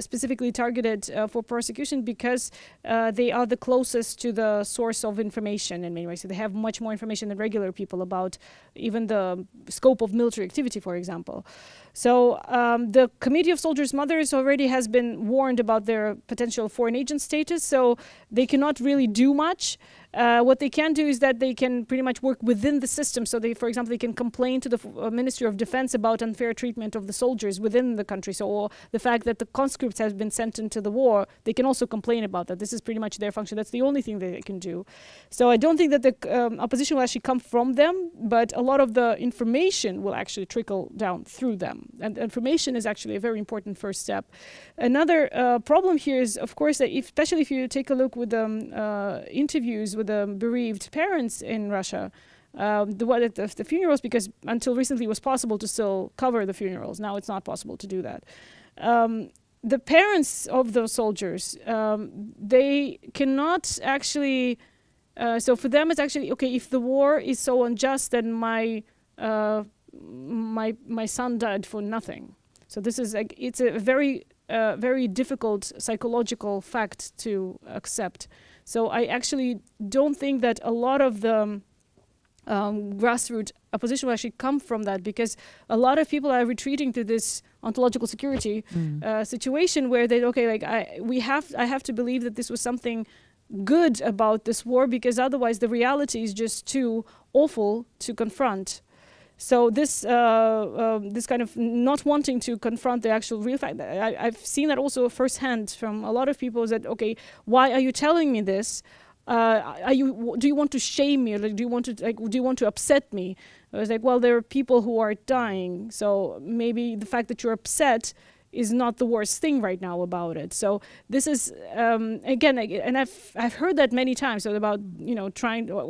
specifically targeted for prosecution, because they are the closest to the source of information in many ways. So they have much more information than regular people about even the scope of military activity, for example. So the Committee of Soldiers' Mothers already has been warned about their potential foreign agent status, so they cannot really do much. What they can do is that they can pretty much work within the system. So they, for example, they can complain to the Ministry of Defense about unfair treatment of the soldiers within the country. So the fact that the conscripts have been sent into the war, they can also complain about that. This is pretty much their function. That's the only thing they can do. So I don't think that the opposition will actually come from them, but a lot of the information will actually trickle down through them. And information is actually a very important first step. Another problem here is, of course, that especially if you take a look with interviews with the bereaved parents in Russia, the funerals, because until recently it was possible to still cover the funerals. Now it's not possible to do that. the parents of those soldiers, they cannot actually. So for them, it's actually okay. If the war is so unjust, then my son died for nothing. So this is like, it's a very very difficult psychological fact to accept. So I actually don't think that a lot of the grassroots opposition will actually come from that, because a lot of people are retreating to this ontological security situation where they I have to believe that this was something good about this war, because otherwise the reality is just too awful to confront. So this this kind of not wanting to confront the actual real fact, I've seen that also firsthand from a lot of people, is that, okay, why are you telling me this? Do you want to shame me? Like, do you want to upset me? I was like, well, there are people who are dying, so maybe the fact that you're upset is not the worst thing right now about it. So this is again, and I've heard that many times. So about, you know,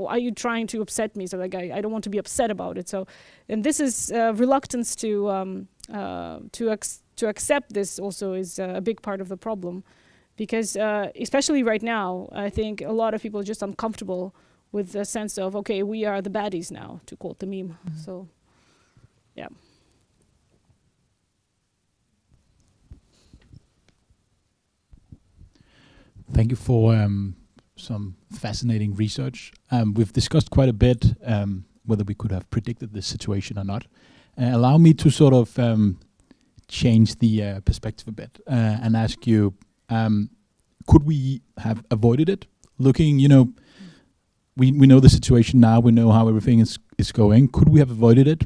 are you trying to upset me? So like, I don't want to be upset about it. So, and this is reluctance to accept this also is a big part of the problem, because especially right now, I think a lot of people are just uncomfortable with the sense of, okay, we are the baddies now, to quote the meme. So, yeah. Thank you for some fascinating research. We've discussed quite a bit whether we could have predicted this situation or not. Allow me to sort of change the perspective a bit and ask you, could we have avoided it? Looking, you know, we know the situation now, we know how everything is going. Could we have avoided it?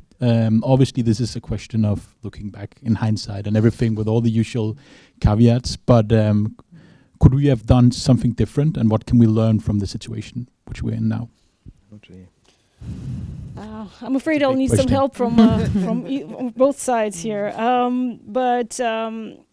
Obviously, this is a question of looking back in hindsight and everything with all the usual caveats, but could we have done something different, and what can we learn from the situation which we're in now? I'm afraid I'll need some help from both sides here. But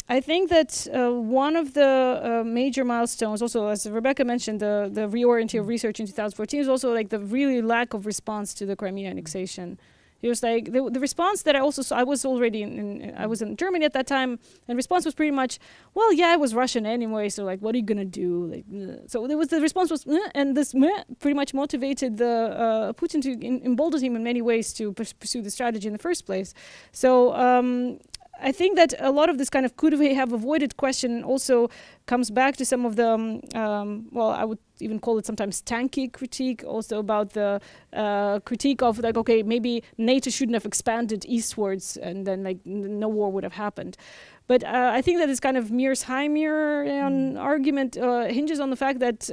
I think that one of the major milestones, also as Rebecca mentioned, the reorienting of research in 2014, is also like the really lack of response to the Crimea annexation. It was like the response that I also saw. I was already I was in Germany at that time, and response was pretty much, well, yeah, I was Russian anyway, so like, what are you gonna do? Like, so there was the response was, and this pretty much motivated the Putin to embolden him in many ways to pursue the strategy in the first place. So I think that a lot of this kind of could we have avoided question also comes back to some of the, well, I would even call it sometimes tanky critique, also about the critique of like, okay, maybe NATO shouldn't have expanded eastwards and then like no war would have happened. But I think that this kind of Mears-Heimir argument hinges on the fact that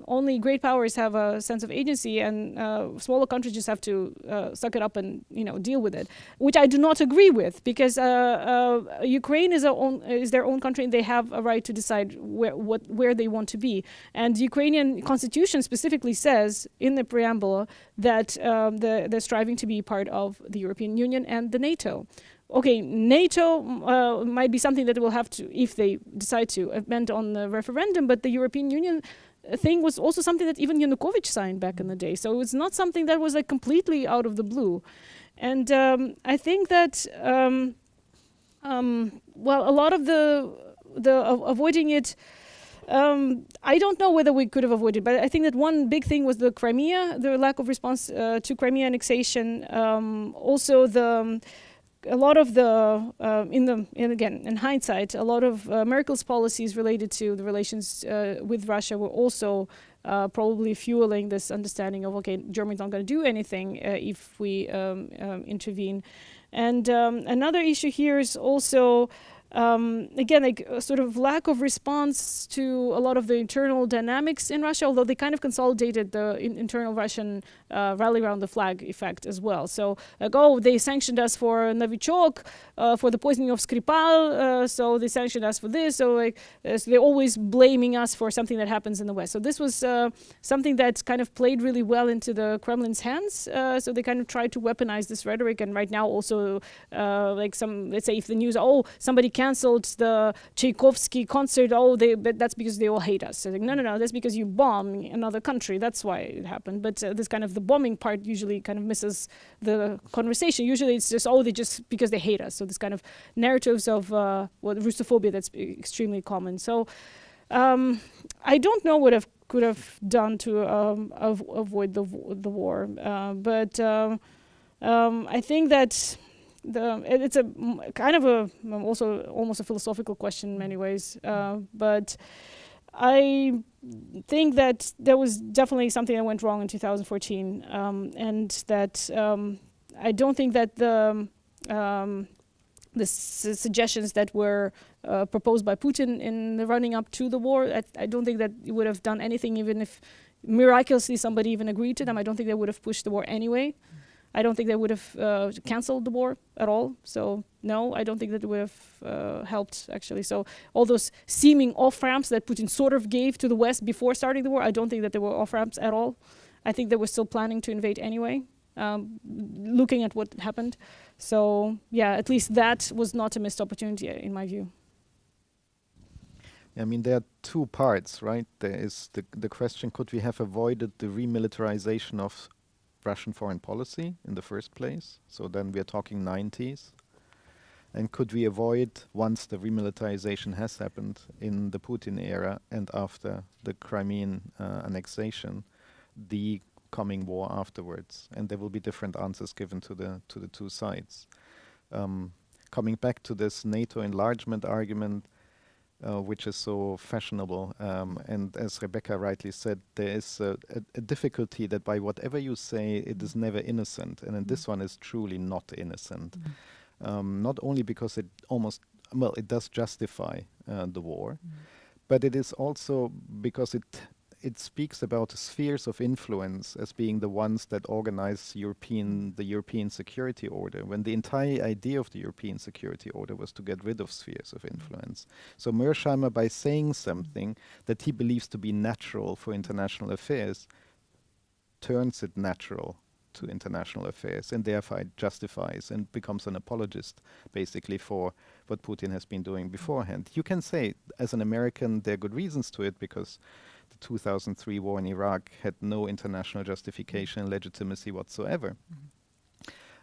only great powers have a sense of agency, and smaller countries just have to suck it up and, you know, deal with it, which I do not agree with, because Ukraine is their own country, and they have a right to decide where they want to be. And the Ukrainian constitution specifically says in the preamble that they're striving to be part of the European Union and the NATO. Okay, NATO might be something that will have to, if they decide to, amend on the referendum, but the European Union thing was also something that even Yanukovych signed back in the day. So it's not something that was like completely out of the blue. And I think that, well, a lot of the avoiding it, I don't know whether we could have avoided, but I think that one big thing was the Crimea, the lack of response to Crimea annexation. Also a lot of the, in hindsight, a lot of Merkel's policies related to the relations with Russia were also probably fueling this understanding of, okay, Germany's not going to do anything if we intervene. And another issue here is also, again, like a sort of lack of response to a lot of the internal dynamics in Russia, although they kind of consolidated the internal Russian rally around the flag effect as well. So, like, oh, they sanctioned us for Novichok, for the poisoning of Skripal, so they sanctioned us for this. So, like, so they're always blaming us for something that happens in the West. So this was something that kind of played really well into the Kremlin's hands. So they kind of tried to weaponize this rhetoric. And right now also, like let's say if the news, oh, somebody cancelled the Tchaikovsky concert. Oh, but that's because they all hate us. So like, no, that's because you bomb another country. That's why it happened. But this kind of the bombing part usually kind of misses the conversation. Usually it's just, they just because they hate us. So this kind of narratives of Russophobia that's extremely common. So I don't know what I could have done to avoid the war, but I think that it's a kind of also almost a philosophical question in many ways, but I think that there was definitely something that went wrong in 2014, and that I don't think that the suggestions that were proposed by Putin in the running up to the war, I don't think that it would have done anything, even if miraculously somebody even agreed to them. I don't think they would have pushed the war anyway. I don't think they would have cancelled the war at all. So no, I don't think that it would have helped, actually. So all those seeming off-ramps that Putin sort of gave to the West before starting the war, I don't think that they were off-ramps at all. I think they were still planning to invade anyway, looking at what happened. So yeah, at least that was not a missed opportunity in my view. I mean, there are two parts, right? There is the question, could we have avoided the remilitarization of Russian foreign policy in the first place? So then we are talking 90s. And could we avoid, once the remilitarization has happened in the Putin era and after the Crimean annexation, the coming war afterwards? And there will be different answers given to the two sides. Coming back to this NATO enlargement argument, which is so fashionable. And as Rebecca rightly said, there is a difficulty that by whatever you say, it is never innocent. And then this one is truly not innocent. Not only because it it does justify the war, but it is also because it speaks about spheres of influence as being the ones that organize the European security order, when the entire idea of the European security order was to get rid of spheres of influence. So Mearsheimer, by saying something that he believes to be natural for international affairs, turns it natural to international affairs, and therefore it justifies and becomes an apologist, basically, for what Putin has been doing beforehand. You can say, as an American, there are good reasons to it, because the 2003 war in Iraq had no international justification and legitimacy whatsoever.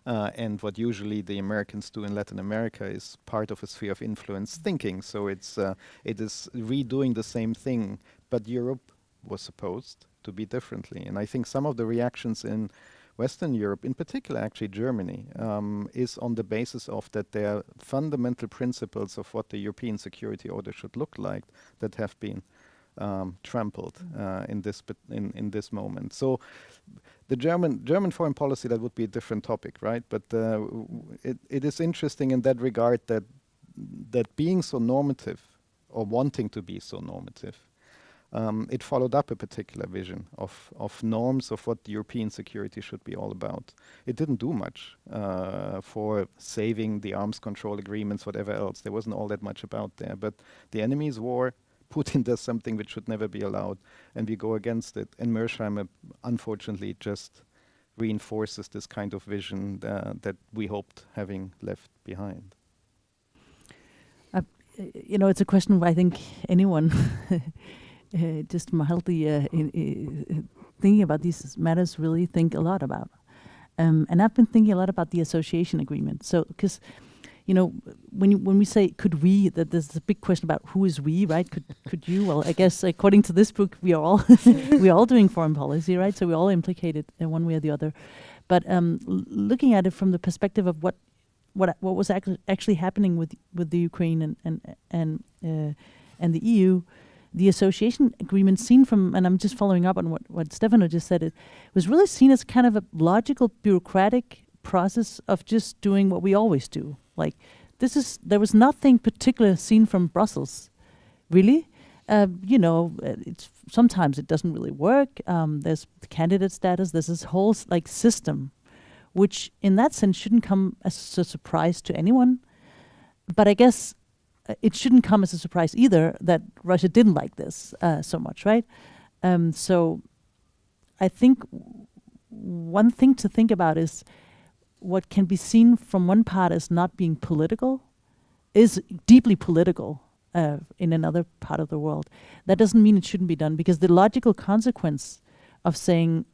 And what usually the Americans do in Latin America is part of a sphere of influence thinking. So it is redoing the same thing, but Europe was supposed to be differently. And I think some of the reactions in Western Europe, in particular actually Germany, is on the basis of that there are fundamental principles of what the European security order should look like that have been trampled in this moment. So the German foreign policy, that would be a different topic, right? But it is interesting in that regard that being so normative, or wanting to be so normative, it followed up a particular vision of norms of what the European security should be all about. It didn't do much for saving the arms control agreements, whatever else. There wasn't all that much about there. But the enemy's war, Putin does something which should never be allowed, and we go against it. And Mearsheimer, unfortunately, just reinforces this kind of vision that we hoped having left behind. It's a question I think anyone just mildly thinking about these matters really think a lot about. And I've been thinking a lot about the association agreement. So, because, when we say could we, that there's a big question about who is we, right? Could you? Well, I guess according to this book, we are all we're all doing foreign policy, right? So we're all implicated in one way or the other. But looking at it from the perspective of what was actually happening with the Ukraine and the EU. The association agreement seen from, and I'm just following up on what Stefano just said, it was really seen as kind of a logical, bureaucratic process of just doing what we always do. Like, there was nothing particular seen from Brussels, really. Sometimes it doesn't really work. There's the candidate status. There's this whole system, which in that sense shouldn't come as a surprise to anyone. But I guess it shouldn't come as a surprise either that Russia didn't like this so much, right? So I think one thing to think about is what can be seen from one part as not being political is deeply political in another part of the world. That doesn't mean it shouldn't be done, because the logical consequence of saying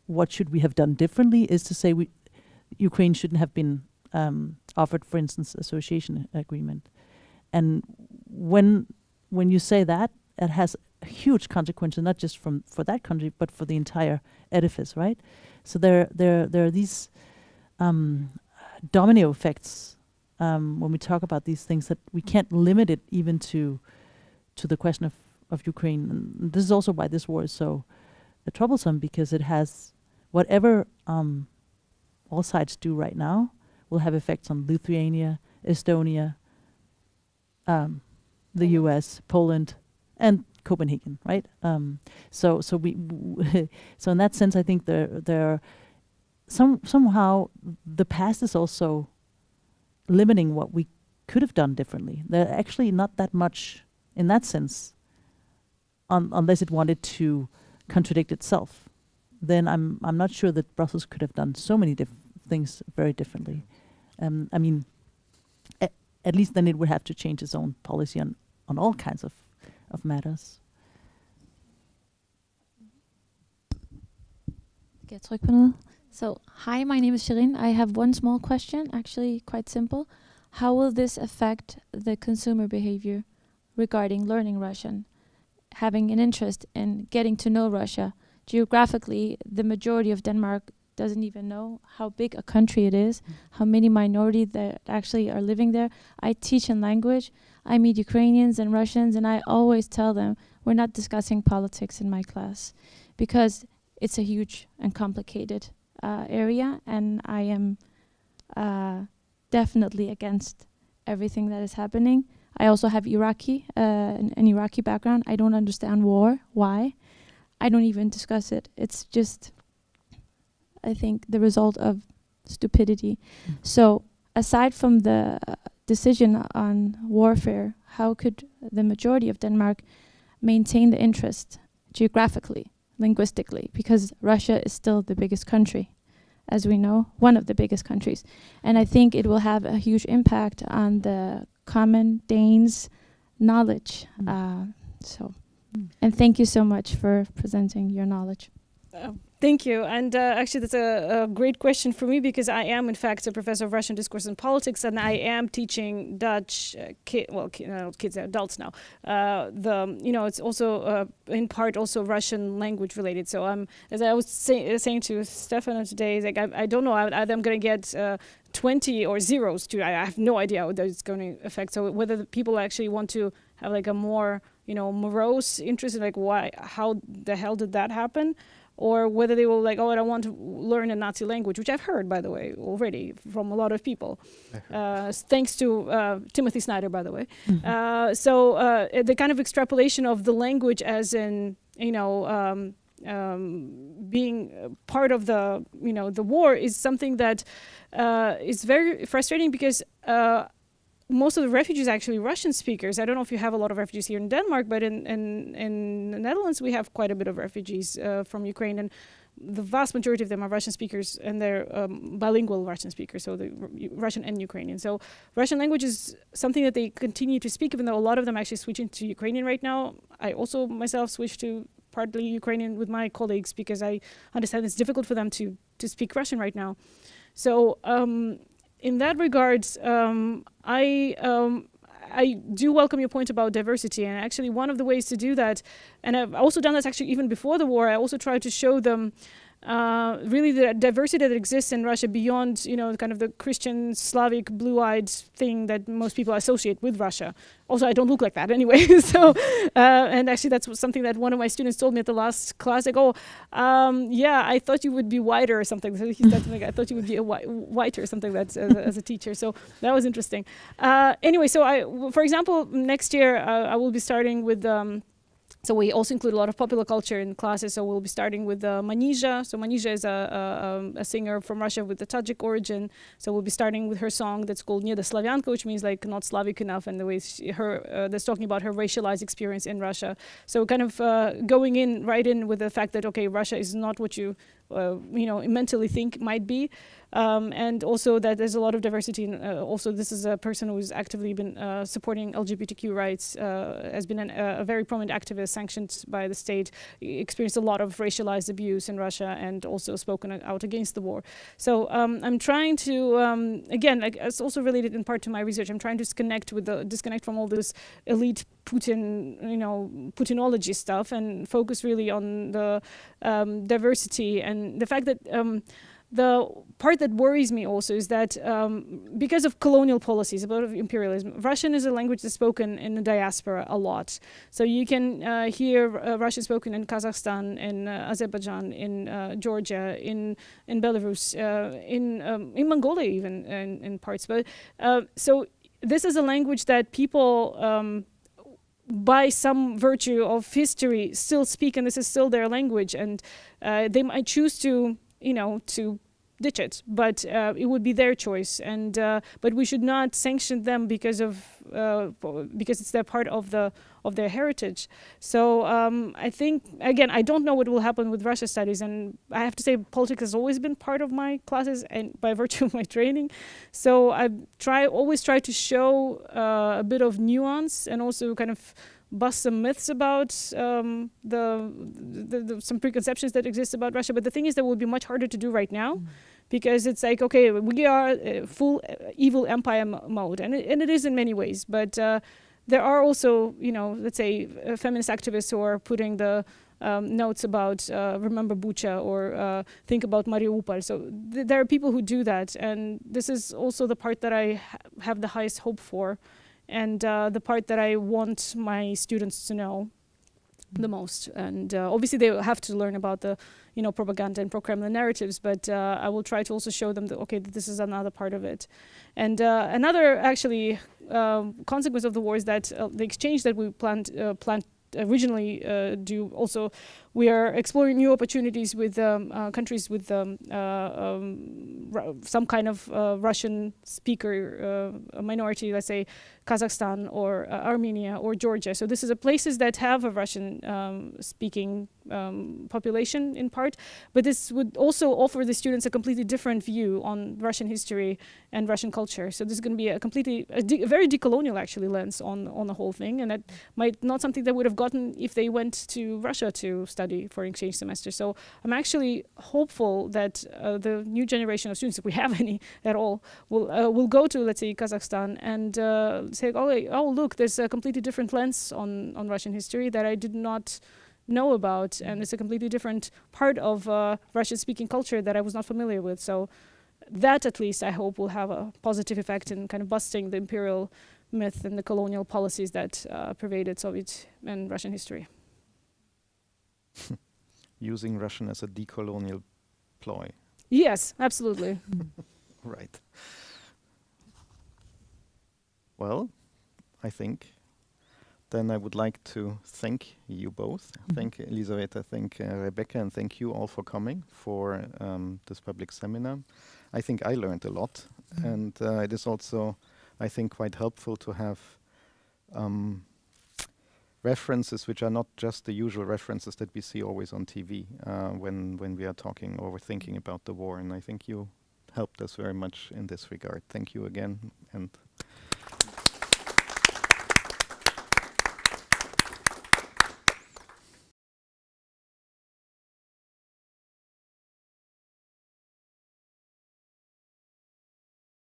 what should we have done differently is to say Ukraine shouldn't have been offered, for instance, association agreement. And when you say that, it has huge consequences, not just for that country, but for the entire edifice, right? So there are these domino effects when we talk about these things, that we can't limit it even to the question of Ukraine. And this is also why this war is so troublesome, because it has whatever all sides do right now will have effects on Lithuania, Estonia, the U.S., Poland, and Copenhagen, right? So in that sense, I think there are somehow the past is also limiting what we could have done differently. There are actually not that much in that sense, unless it wanted to contradict itself. Then I'm not sure that Brussels could have done so many things very differently. I mean, at least then it would have to change its own policy on all kinds of matters. Skal jeg trykke på noget? So, hi, my name is Shirin. I have one small question, actually quite simple. How will this affect the consumer behavior regarding learning Russian? Having an interest in getting to know Russia. Geographically, the majority of Denmark doesn't even know how big a country it is, how many minorities that actually are living there. I teach in language. I meet Ukrainians and Russians, and I always tell them we're not discussing politics in my class, because it's a huge and complicated area, and I am definitely against everything that is happening. I also have an Iraqi background. I don't understand war. Why? I don't even discuss it. It's just, I think, the result of stupidity. So aside from the decision on warfare, how could the majority of Denmark maintain the interest geographically, linguistically? Because Russia is still the biggest country, as we know, one of the biggest countries. And I think it will have a huge impact on the common Danes' knowledge. And thank you so much for presenting your knowledge. Thank you. And actually, that's a great question for me, because I am, in fact, a professor of Russian discourse and politics, and I am teaching Dutch kids, adults now. It's also in part also Russian language related. So as I was saying to Stefano today, like I don't know, either I'm going to get 20 or zeros to. I have no idea how that's going to affect. So whether the people actually want to have like a more morose interest in like how the hell did that happen? Or whether they will like, I don't want to learn a Nazi language, which I've heard, by the way, already from a lot of people, thanks to Timothy Snyder, by the way. So the kind of extrapolation of the language as in, being part of the, the war is something that is very frustrating, because most of the refugees are actually Russian speakers. I don't know if you have a lot of refugees here in Denmark, but in the Netherlands we have quite a bit of refugees from Ukraine, and the vast majority of them are Russian speakers, and they're bilingual Russian speakers, so the Russian and Ukrainian. So Russian language is something that they continue to speak, even though a lot of them actually switch into Ukrainian right now. I also myself switched to partly Ukrainian with my colleagues, because I understand it's difficult for them to speak Russian right now. So in that regard, I do welcome your point about diversity, and actually one of the ways to do that, and I've also done this actually even before the war, I also tried to show them really the diversity that exists in Russia beyond, kind of the Christian, Slavic, blue-eyed thing that most people associate with Russia. Also, I don't look like that anyway. So, and actually that's something that one of my students told me at the last class. Like, I thought you would be whiter or something. So he said something like, I thought you would be whiter or something as a teacher. So that was interesting. Anyway, so for example, next year I will be starting with so we also include a lot of popular culture in classes. So we'll be starting with Manizha. So Manizha is a singer from Russia with the Tajik origin. So we'll be starting with her song that's called Nedoslavyanka, which means like not Slavic enough, and the way that's talking about her racialized experience in Russia. So kind of going right in with the fact that, okay, Russia is not what you mentally think might be. And also that there's a lot of diversity. Also, this is a person who's actively been supporting LGBTQ rights, has been a very prominent activist, sanctioned by the state, experienced a lot of racialized abuse in Russia, and also spoken out against the war. So I'm trying to, again, it's also related in part to my research, I'm trying to disconnect from all this elite Putin, Putinology stuff, and focus really on the diversity and the fact that the part that worries me also is that because of colonial policies, a lot of imperialism, Russian is a language that's spoken in the diaspora a lot. So you can hear Russian spoken in Kazakhstan, in Azerbaijan, in Georgia, in Belarus, in Mongolia even in parts. But so this is a language that people by some virtue of history still speak, and this is still their language, and they might choose to to ditch it, but it would be their choice, and but we should not sanction them because it's their part of their heritage. So I think, again, I don't know what will happen with Russia studies, and I have to say politics has always been part of my classes and by virtue of my training. So I always try to show a bit of nuance and also kind of bust some myths about some preconceptions that exist about Russia. But the thing is that would be much harder to do right now, because it's like, okay, we are full evil empire mode, and it is in many ways. But there are also, let's say, feminist activists who are putting the notes about remember Bucha or think about Mariupol. So there are people who do that, and this is also the part that I have the highest hope for. And the part that I want my students to know the most. And obviously they have to learn about the, propaganda and pro-Kremlin narratives, but I will try to also show them that, okay, this is another part of it. And another actually consequence of the war is that the exchange that we planned originally do also, we are exploring new opportunities with countries with some kind of Russian speaker minority, let's say Kazakhstan or Armenia or Georgia. So this is places that have a Russian speaking population in part, but this would also offer the students a completely different view on Russian history and Russian culture. So this is going to be a very decolonial actually lens on the whole thing, and that might not something they would have gotten if they went to Russia to study for an exchange semester. So I'm actually hopeful that the new generation of students, if we have any at all, will go to, let's say, Kazakhstan and say, oh look, there's a completely different lens on Russian history that I did not know about, and it's a completely different part of Russian-speaking culture that I was not familiar with. So that, at least, I hope will have a positive effect in kind of busting the imperial myth and the colonial policies that pervaded Soviet and Russian history. Using Russian as a decolonial ploy. Yes, absolutely. Right. Well, I think then I would like to thank you both. Thank Elizaveta, thank Rebecca, and thank you all for coming for this public seminar. I think I learned a lot, and it is also, I think, quite helpful to have references which are not just the usual references that we see always on TV when we are talking or thinking about the war. And I think you helped us very much in this regard. Thank you again, and